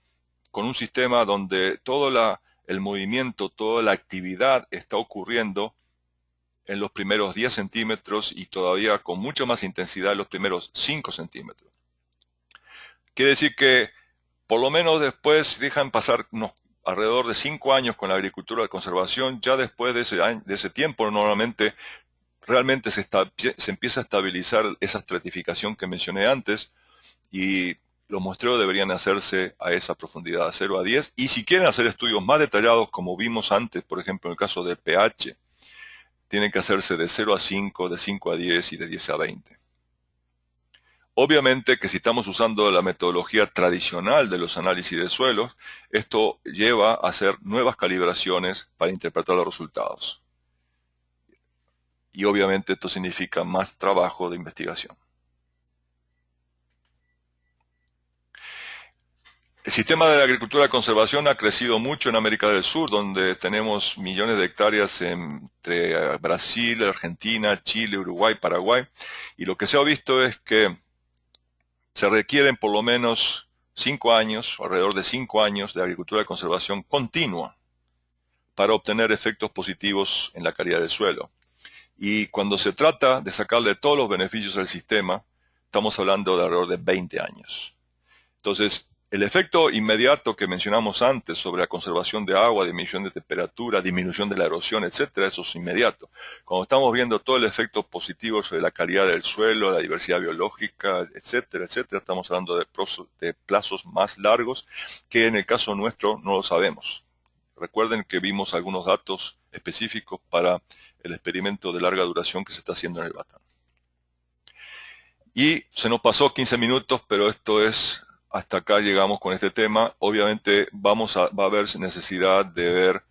con un sistema donde todo el movimiento, toda la actividad está ocurriendo en los primeros 10 centímetros y todavía con mucha más intensidad en los primeros 5 centímetros. Quiere decir que por lo menos después dejan pasar alrededor de 5 años con la agricultura de conservación. Ya después de ese tiempo normalmente realmente se empieza a estabilizar esa estratificación que mencioné antes y los muestreos deberían hacerse a esa profundidad, a 0 a 10, y si quieren hacer estudios más detallados, como vimos antes, por ejemplo, en el caso del pH, tienen que hacerse de 0 a 5, de 5 a 10 y de 10 a 20. Obviamente que si estamos usando la metodología tradicional de los análisis de suelos, esto lleva a hacer nuevas calibraciones para interpretar los resultados. Y obviamente esto significa más trabajo de investigación. El sistema de la agricultura de conservación ha crecido mucho en América del Sur, donde tenemos millones de hectáreas entre Brasil, Argentina, Chile, Uruguay, Paraguay. Y lo que se ha visto es que se requieren por lo menos 5 años, alrededor de 5 años de agricultura de conservación continua para obtener efectos positivos en la calidad del suelo. Y cuando se trata de sacarle todos los beneficios al sistema, estamos hablando de alrededor de 20 años. Entonces, el efecto inmediato que mencionamos antes sobre la conservación de agua, disminución de temperatura, disminución de la erosión, etcétera, eso es inmediato. Cuando estamos viendo todo el efecto positivo sobre la calidad del suelo, la diversidad biológica, etcétera, etcétera, estamos hablando de plazos más largos que en el caso nuestro no lo sabemos. Recuerden que vimos algunos datos específicos para el experimento de larga duración que se está haciendo en el Batán. Y se nos pasó 15 minutos, pero esto es... Hasta acá llegamos con este tema. Obviamente va a haber necesidad de ver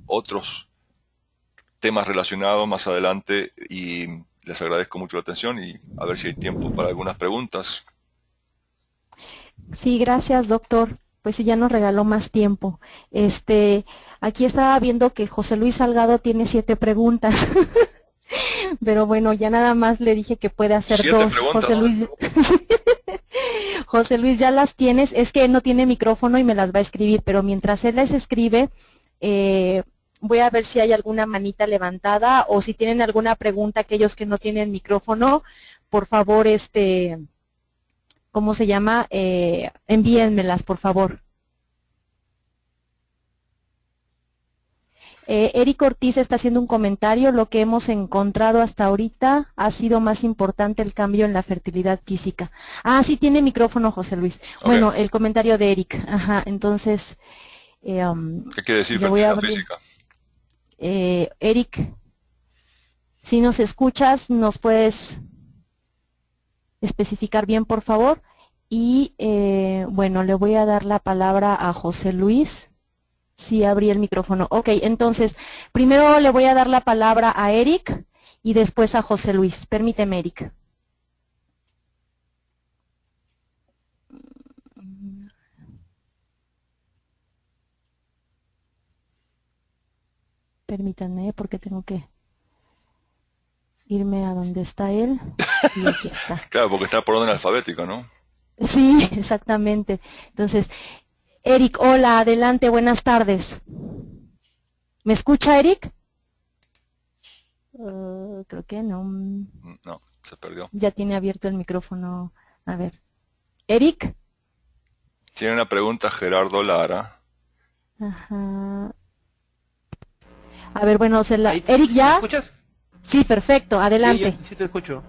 otros temas relacionados más adelante y les agradezco mucho la atención y a ver si hay tiempo para algunas preguntas. Sí, gracias, doctor. Pues sí, ya nos regaló más tiempo. Aquí estaba viendo que José Luis Salgado tiene 7 preguntas. Pero bueno, ya nada más le dije que puede hacer 7 2. preguntas, José ¿no? Luis, José Luis, ya las tienes. Es que él no tiene micrófono y me las va a escribir, pero mientras él les escribe, voy a ver si hay alguna manita levantada o si tienen alguna pregunta, aquellos que no tienen micrófono, por favor, ¿cómo se llama? Envíenmelas, por favor. Eric Ortiz está haciendo un comentario. Lo que hemos encontrado hasta ahorita ha sido más importante el cambio en la fertilidad física. Ah, sí tiene micrófono, José Luis. Okay. Bueno, el comentario de Eric. Ajá, entonces... ¿qué quiere decir le voy a fertilidad abrir. física? Eric, si nos escuchas, ¿nos puedes especificar bien, por favor? Y bueno, le voy a dar la palabra a José Luis. Sí, abrí el micrófono. Ok, entonces, primero le voy a dar la palabra a Eric y después a José Luis. Permíteme, Eric. Permítanme, porque tengo que irme a donde está él. Y aquí está. Claro, porque está por orden alfabético, ¿no? Sí, exactamente. Entonces, Eric, hola, adelante, buenas tardes. ¿Me escucha, Eric? Creo que no. No, se perdió. Ya tiene abierto el micrófono. A ver. Eric. Tiene una pregunta Gerardo Lara. Ajá. A ver, bueno, Ahí, Eric, ¿ya? ¿me escuchas? Sí, perfecto, adelante. Sí, sí te escucho.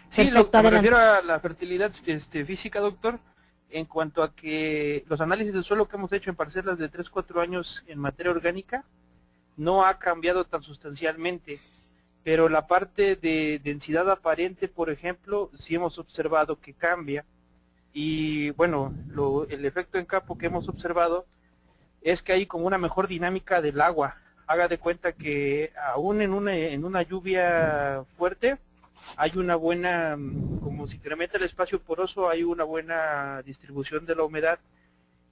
Sí, Perfecto, me adelante. refiero a la fertilidad física, doctor, en cuanto a que los análisis del suelo que hemos hecho en parcelas de 3-4 años en materia orgánica no ha cambiado tan sustancialmente, pero la parte de densidad aparente, por ejemplo, sí hemos observado que cambia, y bueno, el efecto en campo que hemos observado es que hay como una mejor dinámica del agua. Haga de cuenta que aún en una lluvia fuerte hay una buena, como se incrementa el espacio poroso, hay una buena distribución de la humedad,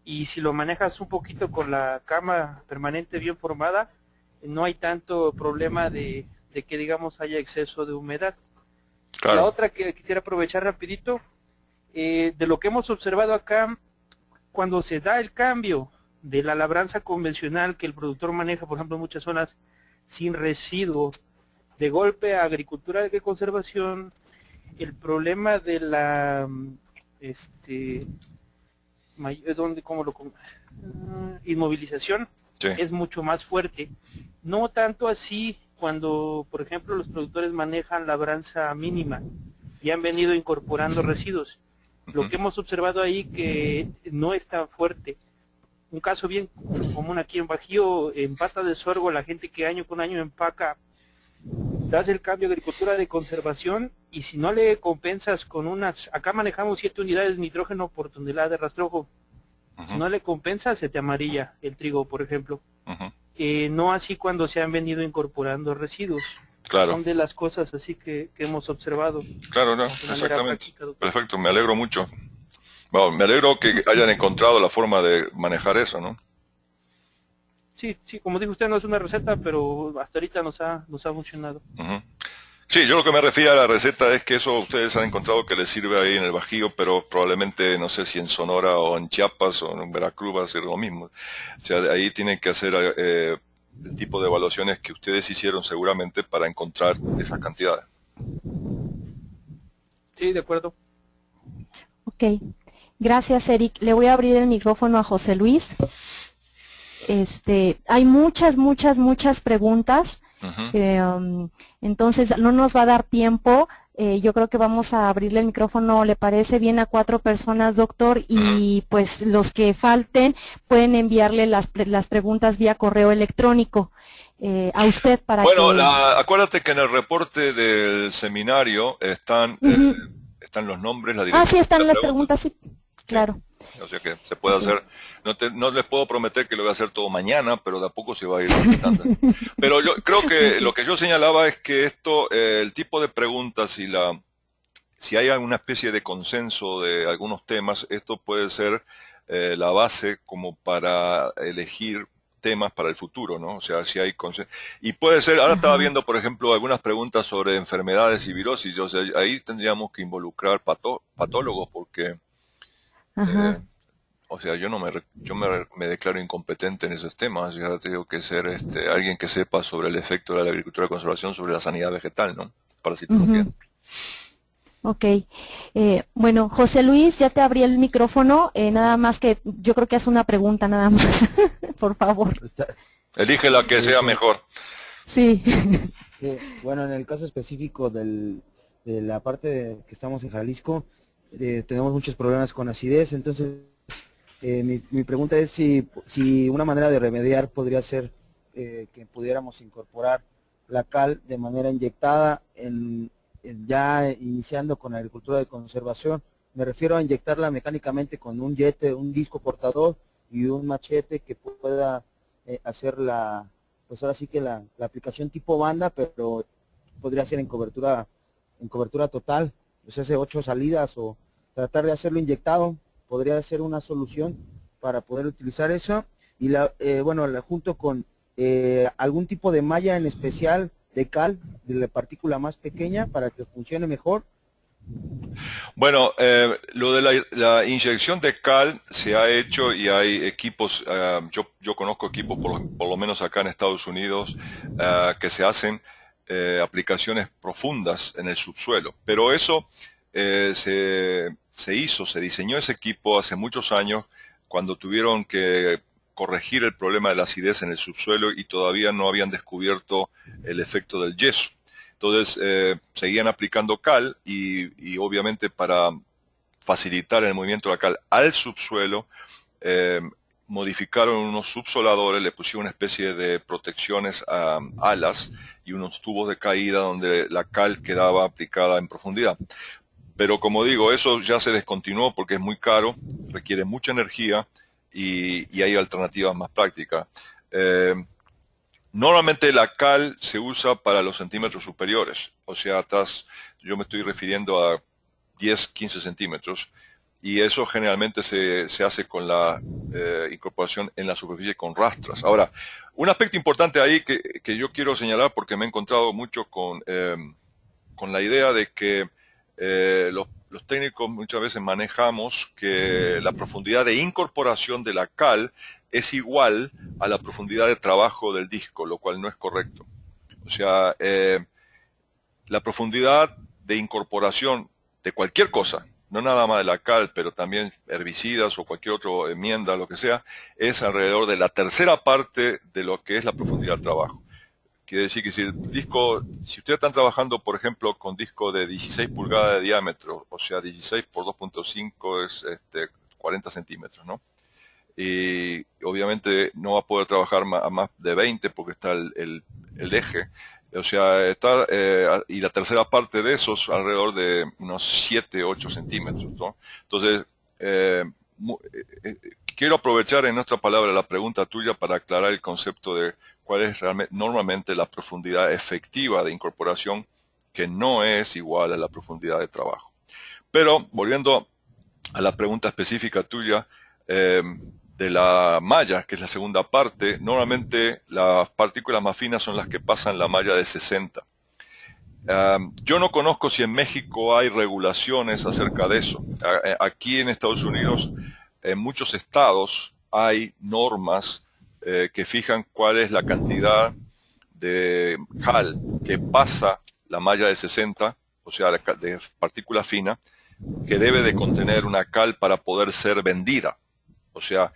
y si lo manejas un poquito con la cama permanente bien formada, no hay tanto problema de que, digamos, haya exceso de humedad. Claro. La otra que quisiera aprovechar rapidito, de lo que hemos observado acá, cuando se da el cambio de la labranza convencional que el productor maneja, por ejemplo, en muchas zonas sin residuo, de golpe a agricultura de conservación, el problema de la inmovilización Sí. es mucho más fuerte. No tanto así cuando, por ejemplo, los productores manejan labranza mínima y han venido incorporando residuos. Lo que hemos observado ahí que no es tan fuerte. Un caso bien común aquí en Bajío, en pata de sorgo, la gente que año con año empaca, das el cambio a agricultura de conservación y si no le compensas con unas, acá manejamos 7 unidades de nitrógeno por tonelada de rastrojo, si no le compensas se te amarilla el trigo, por ejemplo. No así cuando se han venido incorporando residuos. Claro. Son de las cosas así que hemos observado. Claro, no, exactamente. Perfecto, me alegro mucho. Bueno, me alegro que hayan encontrado la forma de manejar eso, ¿no? Sí, sí, como dijo usted, no es una receta, pero hasta ahorita nos ha funcionado. Sí, yo lo que me refiero a la receta es que eso ustedes han encontrado que les sirve ahí en el Bajío, pero probablemente, no sé si en Sonora o en Chiapas o en Veracruz va a ser lo mismo. O sea, ahí tienen que hacer el tipo de evaluaciones que ustedes hicieron seguramente para encontrar esas cantidades. Sí, de acuerdo. Ok, gracias Eric. Le voy a abrir el micrófono a José Luis. Hay muchas preguntas. Entonces no nos va a dar tiempo. Yo creo que vamos a abrirle el micrófono, ¿le parece bien a 4 personas, doctor? Y pues los que falten pueden enviarle las preguntas vía correo electrónico a usted para bueno, que... acuérdate que en el reporte del seminario están los nombres, la dirección. Ah, sí, están las preguntas, sí, claro. O sea que se puede hacer, no les puedo prometer que lo voy a hacer todo mañana, pero de a poco se va a ir completando. Pero yo creo que lo que yo señalaba es que esto, el tipo de preguntas y si hay alguna especie de consenso de algunos temas, esto puede ser la base como para elegir temas para el futuro, ¿no? O sea, si hay consenso. Y puede ser, ahora estaba viendo, por ejemplo, algunas preguntas sobre enfermedades y virosis, o sea, ahí tendríamos que involucrar patólogos porque... o sea, yo me declaro incompetente en esos temas. Ya tengo que ser alguien que sepa sobre el efecto de la agricultura de conservación sobre la sanidad vegetal, ¿no? Parasitología. Ok. Bueno, José Luis, ya te abrí el micrófono. Nada más que yo creo que es una pregunta nada más. Por favor. Elige la que sea mejor. Sí. Bueno, en el caso específico de la parte que estamos en Jalisco, tenemos muchos problemas con acidez, entonces mi pregunta es si una manera de remediar podría ser que pudiéramos incorporar la cal de manera inyectada ya iniciando con la agricultura de conservación. Me refiero a inyectarla mecánicamente con un yete, un disco portador y un machete que pueda hacer pues ahora sí que la aplicación tipo banda, pero podría ser en cobertura total, pues hace 8 salidas o tratar de hacerlo inyectado, podría ser una solución para poder utilizar eso. Y junto con algún tipo de malla en especial de cal, de la partícula más pequeña, para que funcione mejor. Bueno, lo de la inyección de cal se ha hecho y hay equipos, yo conozco equipos por lo menos acá en Estados Unidos que se hacen aplicaciones profundas en el subsuelo, pero eso se diseñó ese equipo hace muchos años cuando tuvieron que corregir el problema de la acidez en el subsuelo y todavía no habían descubierto el efecto del yeso. Entonces seguían aplicando cal y obviamente para facilitar el movimiento de la cal al subsuelo modificaron unos subsoladores, le pusieron una especie de protecciones a alas y unos tubos de caída donde la cal quedaba aplicada en profundidad. Pero como digo, eso ya se descontinuó porque es muy caro, requiere mucha energía y hay alternativas más prácticas. Normalmente la cal se usa para los centímetros superiores, o sea, yo me estoy refiriendo a 10, 15 centímetros, y eso generalmente se hace con la incorporación en la superficie con rastras. Ahora, un aspecto importante ahí que yo quiero señalar porque me he encontrado mucho con la idea de que los técnicos muchas veces manejamos que la profundidad de incorporación de la cal es igual a la profundidad de trabajo del disco, lo cual no es correcto. O sea, la profundidad de incorporación de cualquier cosa, no nada más de la cal, pero también herbicidas o cualquier otra enmienda, lo que sea, es alrededor de la tercera parte de lo que es la profundidad de trabajo. Quiere decir que si ustedes están trabajando, por ejemplo, con disco de 16 pulgadas de diámetro, o sea, 16 por 2.5 es 40 centímetros, ¿no? Y obviamente no va a poder trabajar a más de 20 porque está el eje. O sea, y la tercera parte de esos alrededor de unos 7, 8 centímetros, ¿no? Entonces, quiero aprovechar en nuestra palabra la pregunta tuya para aclarar el concepto de cuál es normalmente la profundidad efectiva de incorporación, que no es igual a la profundidad de trabajo. Pero, volviendo a la pregunta específica tuya, de la malla, que es la segunda parte, normalmente las partículas más finas son las que pasan la malla de 60. Yo no conozco si en México hay regulaciones acerca de eso. Aquí en Estados Unidos, en muchos estados hay normas que fijan cuál es la cantidad de cal que pasa la malla de 60, o sea, de partícula fina, que debe de contener una cal para poder ser vendida. O sea,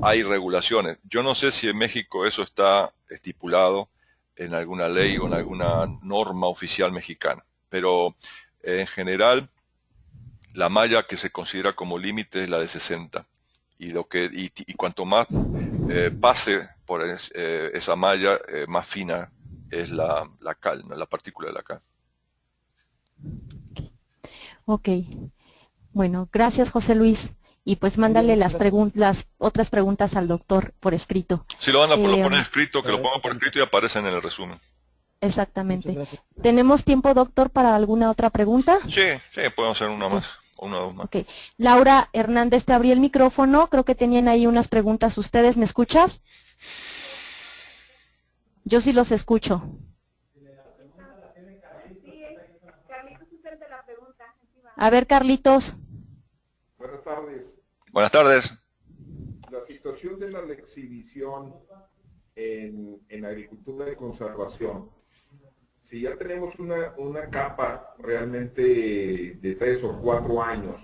hay regulaciones. Yo no sé si en México eso está estipulado en alguna ley o en alguna norma oficial mexicana, pero en general la malla que se considera como límite es la de 60, y cuanto más pase por esa malla, más fina es la cal, ¿no? La partícula de la cal. Ok. Bueno, gracias, José Luis. Y pues mándale las otras preguntas al doctor por escrito. Si lo van a poner escrito, que lo ponga por escrito y aparecen en el resumen. Exactamente. ¿Tenemos tiempo, doctor, para alguna otra pregunta? Sí, podemos hacer una más, o una o dos más. Ok. Laura Hernández, te abrí el micrófono. Creo que tenían ahí unas preguntas ustedes. ¿Me escuchas? Yo sí los escucho. A ver, Carlitos. Buenas tardes. Buenas tardes. La situación de la exhibición en agricultura de conservación, si ya tenemos una capa realmente de 3 o 4 años,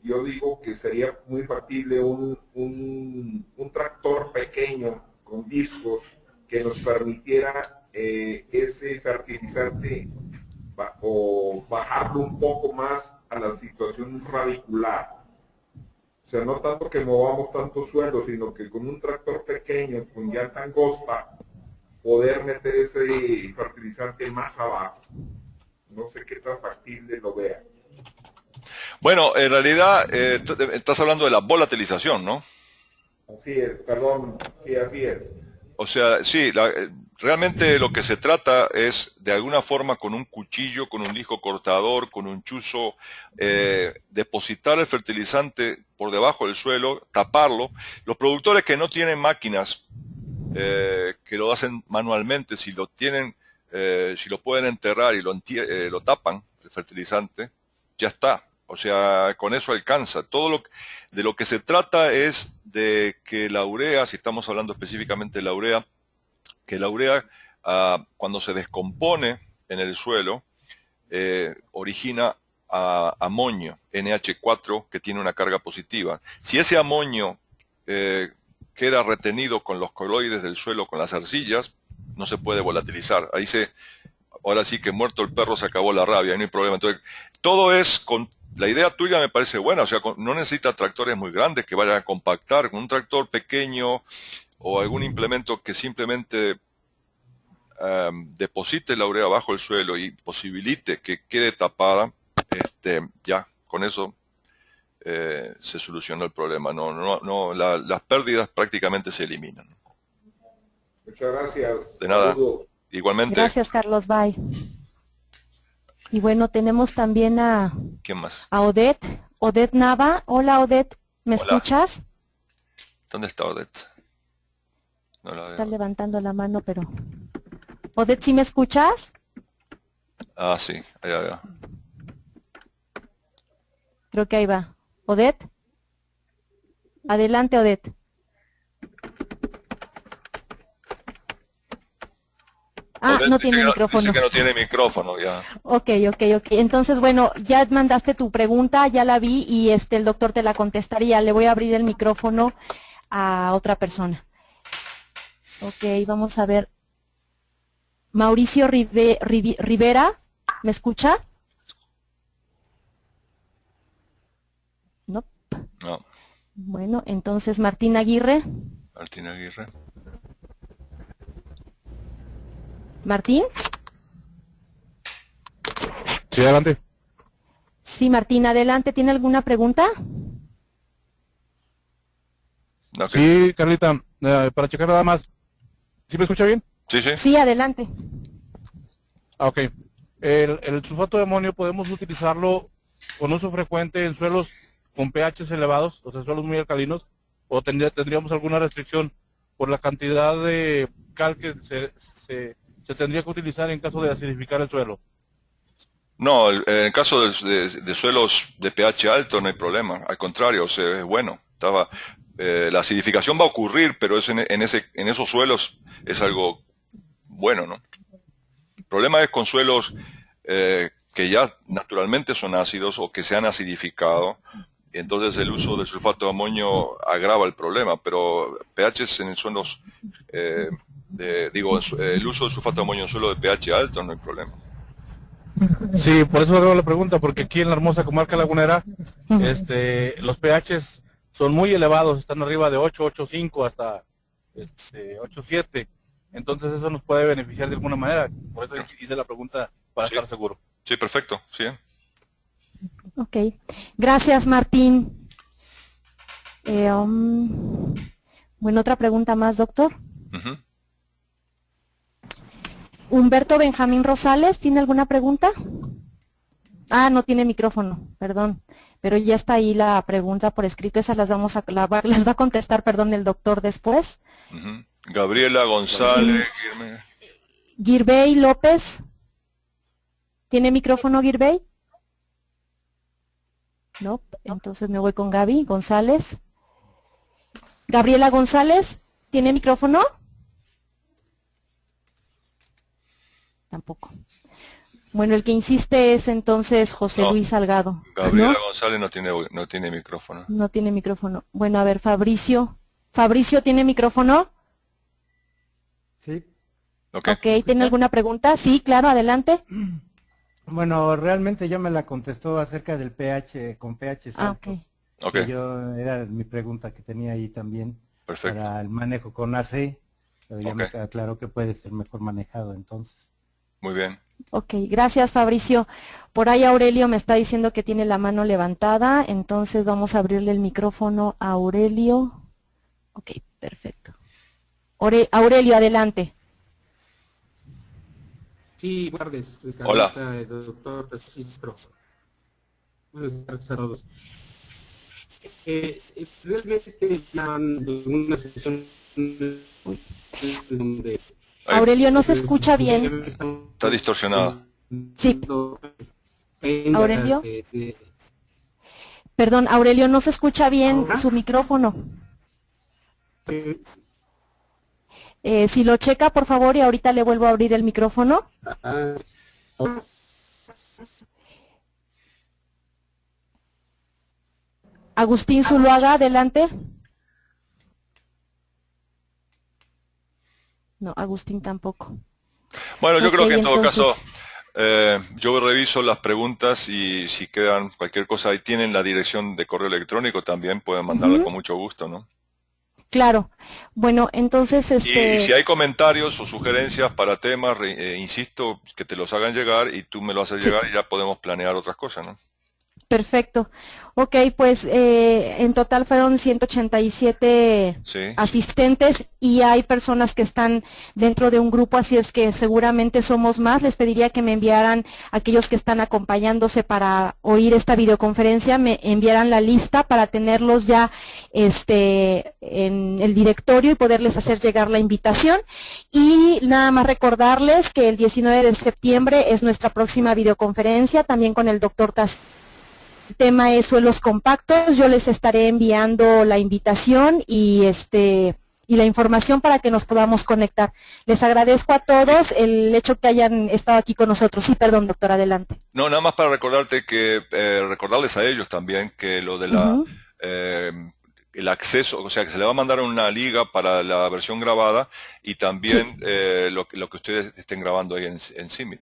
yo digo que sería muy factible un tractor pequeño con discos que nos permitiera ese fertilizante o bajarlo un poco más a la situación radicular. O sea, no tanto que movamos tanto suelo, sino que con un tractor pequeño, con llanta angosta, poder meter ese fertilizante más abajo. No sé qué tan factible lo vea. Bueno, en realidad estás hablando de la volatilización, ¿no? Así es, perdón, sí, así es. O sea, sí, realmente lo que se trata es, de alguna forma, con un cuchillo, con un disco cortador, con un chuzo, depositar el fertilizante por debajo del suelo, taparlo. Los productores que no tienen máquinas, que lo hacen manualmente, si lo tienen, si lo pueden enterrar y lo tapan, el fertilizante, ya está. O sea, con eso alcanza. De lo que se trata es de que la urea, si estamos hablando específicamente de la urea, que la urea, cuando se descompone en el suelo, origina amonio, NH4, que tiene una carga positiva. Si ese amonio queda retenido con los coloides del suelo, con las arcillas, no se puede volatilizar. Ahora sí que muerto el perro se acabó la rabia, no hay problema. Entonces, todo es la idea tuya me parece buena, o sea, no necesita tractores muy grandes que vayan a compactar. Con un tractor pequeño o algún implemento que simplemente deposite la urea bajo el suelo y posibilite que quede tapada, ya, con eso se solucionó el problema. Las pérdidas prácticamente se eliminan. Muchas gracias. De nada. Saludos. Igualmente. Gracias, Carlos. Bye. Y bueno, tenemos también ¿Quién más? a Odette. Odette Nava. Hola, Odette. ¿Me Hola. escuchas? ¿Dónde está Odette? No la Está veo. levantando la mano, pero... Odette, ¿sí me escuchas? Ah, sí, allá, allá. Creo que ahí va. Odette. Adelante, Odette. Odette No dice tiene que micrófono. Dice que no tiene micrófono, ya. Ok. Entonces, bueno, ya mandaste tu pregunta, ya la vi y el doctor te la contestaría. Le voy a abrir el micrófono a otra persona. Ok, vamos a ver. Mauricio Rivera, ¿me escucha? No. No, Bueno, entonces Martín Aguirre. Martín Aguirre. ¿Martín? Sí, adelante. Sí, Martín, adelante. ¿Tiene alguna pregunta? No, Sí, Carlita, para checar nada más. ¿Sí me escucha bien? sí, sí. Sí, adelante. Ah, ok. El sulfato de amonio podemos utilizarlo con uso frecuente en suelos con pHs elevados, o sea, suelos muy alcalinos, o tendríamos alguna restricción por la cantidad de cal que se tendría que utilizar en caso de acidificar el suelo. No, en el caso de suelos de pH alto no hay problema, al contrario, o sea, es bueno. La acidificación va a ocurrir, pero en esos suelos es algo bueno, ¿no? El problema es con suelos que ya naturalmente son ácidos o que se han acidificado, y entonces el uso del sulfato de amonio agrava el problema, pero pHs en suelos, el uso del sulfato de amonio en suelo de pH alto no hay problema. Sí, por eso hago la pregunta, porque aquí en la hermosa comarca lagunera, los pHs son muy elevados, están arriba de 8, 8.5 hasta 8.7. Entonces eso nos puede beneficiar de alguna manera. Por eso hice la pregunta para Sí. estar seguro. Sí, perfecto, sí. Ok. Gracias, Martín. Bueno, otra pregunta más, doctor. Ujú. Humberto Benjamín Rosales, ¿tiene alguna pregunta? Ah, no tiene micrófono, perdón. Pero ya está ahí la pregunta por escrito. Esas las las va a contestar, perdón, el doctor después. Ujú. Gabriela González. Girbey López. ¿Tiene micrófono, Girbey? No, entonces me voy con Gaby González. Gabriela González, ¿tiene micrófono? Tampoco. Bueno, el que insiste es entonces José No. Luis Salgado. Gabriela ¿No? González no tiene micrófono. No tiene micrófono. Bueno, a ver, Fabricio. ¿Fabricio tiene micrófono? Sí. Ok. Ok, ¿tiene alguna pregunta? Sí, claro, adelante. Bueno, realmente ya me la contestó acerca del pH, con pH Ah, alto. ok. Ok, Que era mi pregunta que tenía ahí también perfecto. para el manejo con AC, pero ya Ok. me aclaró que puede ser mejor manejado entonces. Muy bien. Ok, gracias, Fabricio. Por ahí Aurelio me está diciendo que tiene la mano levantada, entonces vamos a abrirle el micrófono a Aurelio. Ok, perfecto. Aurelio, adelante. Sí, buenas tardes, Hola. Carlita, doctor Registro. Buenas tardes a todos. Realmente plan de una sesión donde Aurelio, no se escucha bien. Está distorsionado. Sí. Aurelio. Perdón, Aurelio, no se escucha bien su micrófono. Si lo checa, por favor, y ahorita le vuelvo a abrir el micrófono. Agustín Zuluaga, adelante. No, Agustín tampoco. Bueno, yo Ok, creo que en todo entonces- caso, yo reviso las preguntas y si quedan cualquier cosa, ahí tienen la dirección de correo electrónico también, pueden mandarla con mucho gusto, ¿no? Claro. Bueno, entonces, Y si hay comentarios o sugerencias para temas, insisto, que te los hagan llegar y tú me lo haces Sí. llegar y ya podemos planear otras cosas, ¿no? Perfecto. Ok, pues en total fueron 187 Sí. asistentes y hay personas que están dentro de un grupo, así es que seguramente somos más. Les pediría que me enviaran, aquellos que están acompañándose para oír esta videoconferencia, me enviaran la lista para tenerlos ya en el directorio y poderles hacer llegar la invitación. Y nada más recordarles que el 19 de septiembre es nuestra próxima videoconferencia, también con el doctor Taz. El tema es suelos compactos. Yo les estaré enviando la invitación y la información para que nos podamos conectar. Les agradezco a todos el hecho que hayan estado aquí con nosotros. Sí, perdón, doctor, adelante. No, nada más para recordarte que, recordarles a ellos también que lo de la, el acceso, o sea que se le va a mandar una liga para la versión grabada y también lo que ustedes estén grabando ahí en CIMIT.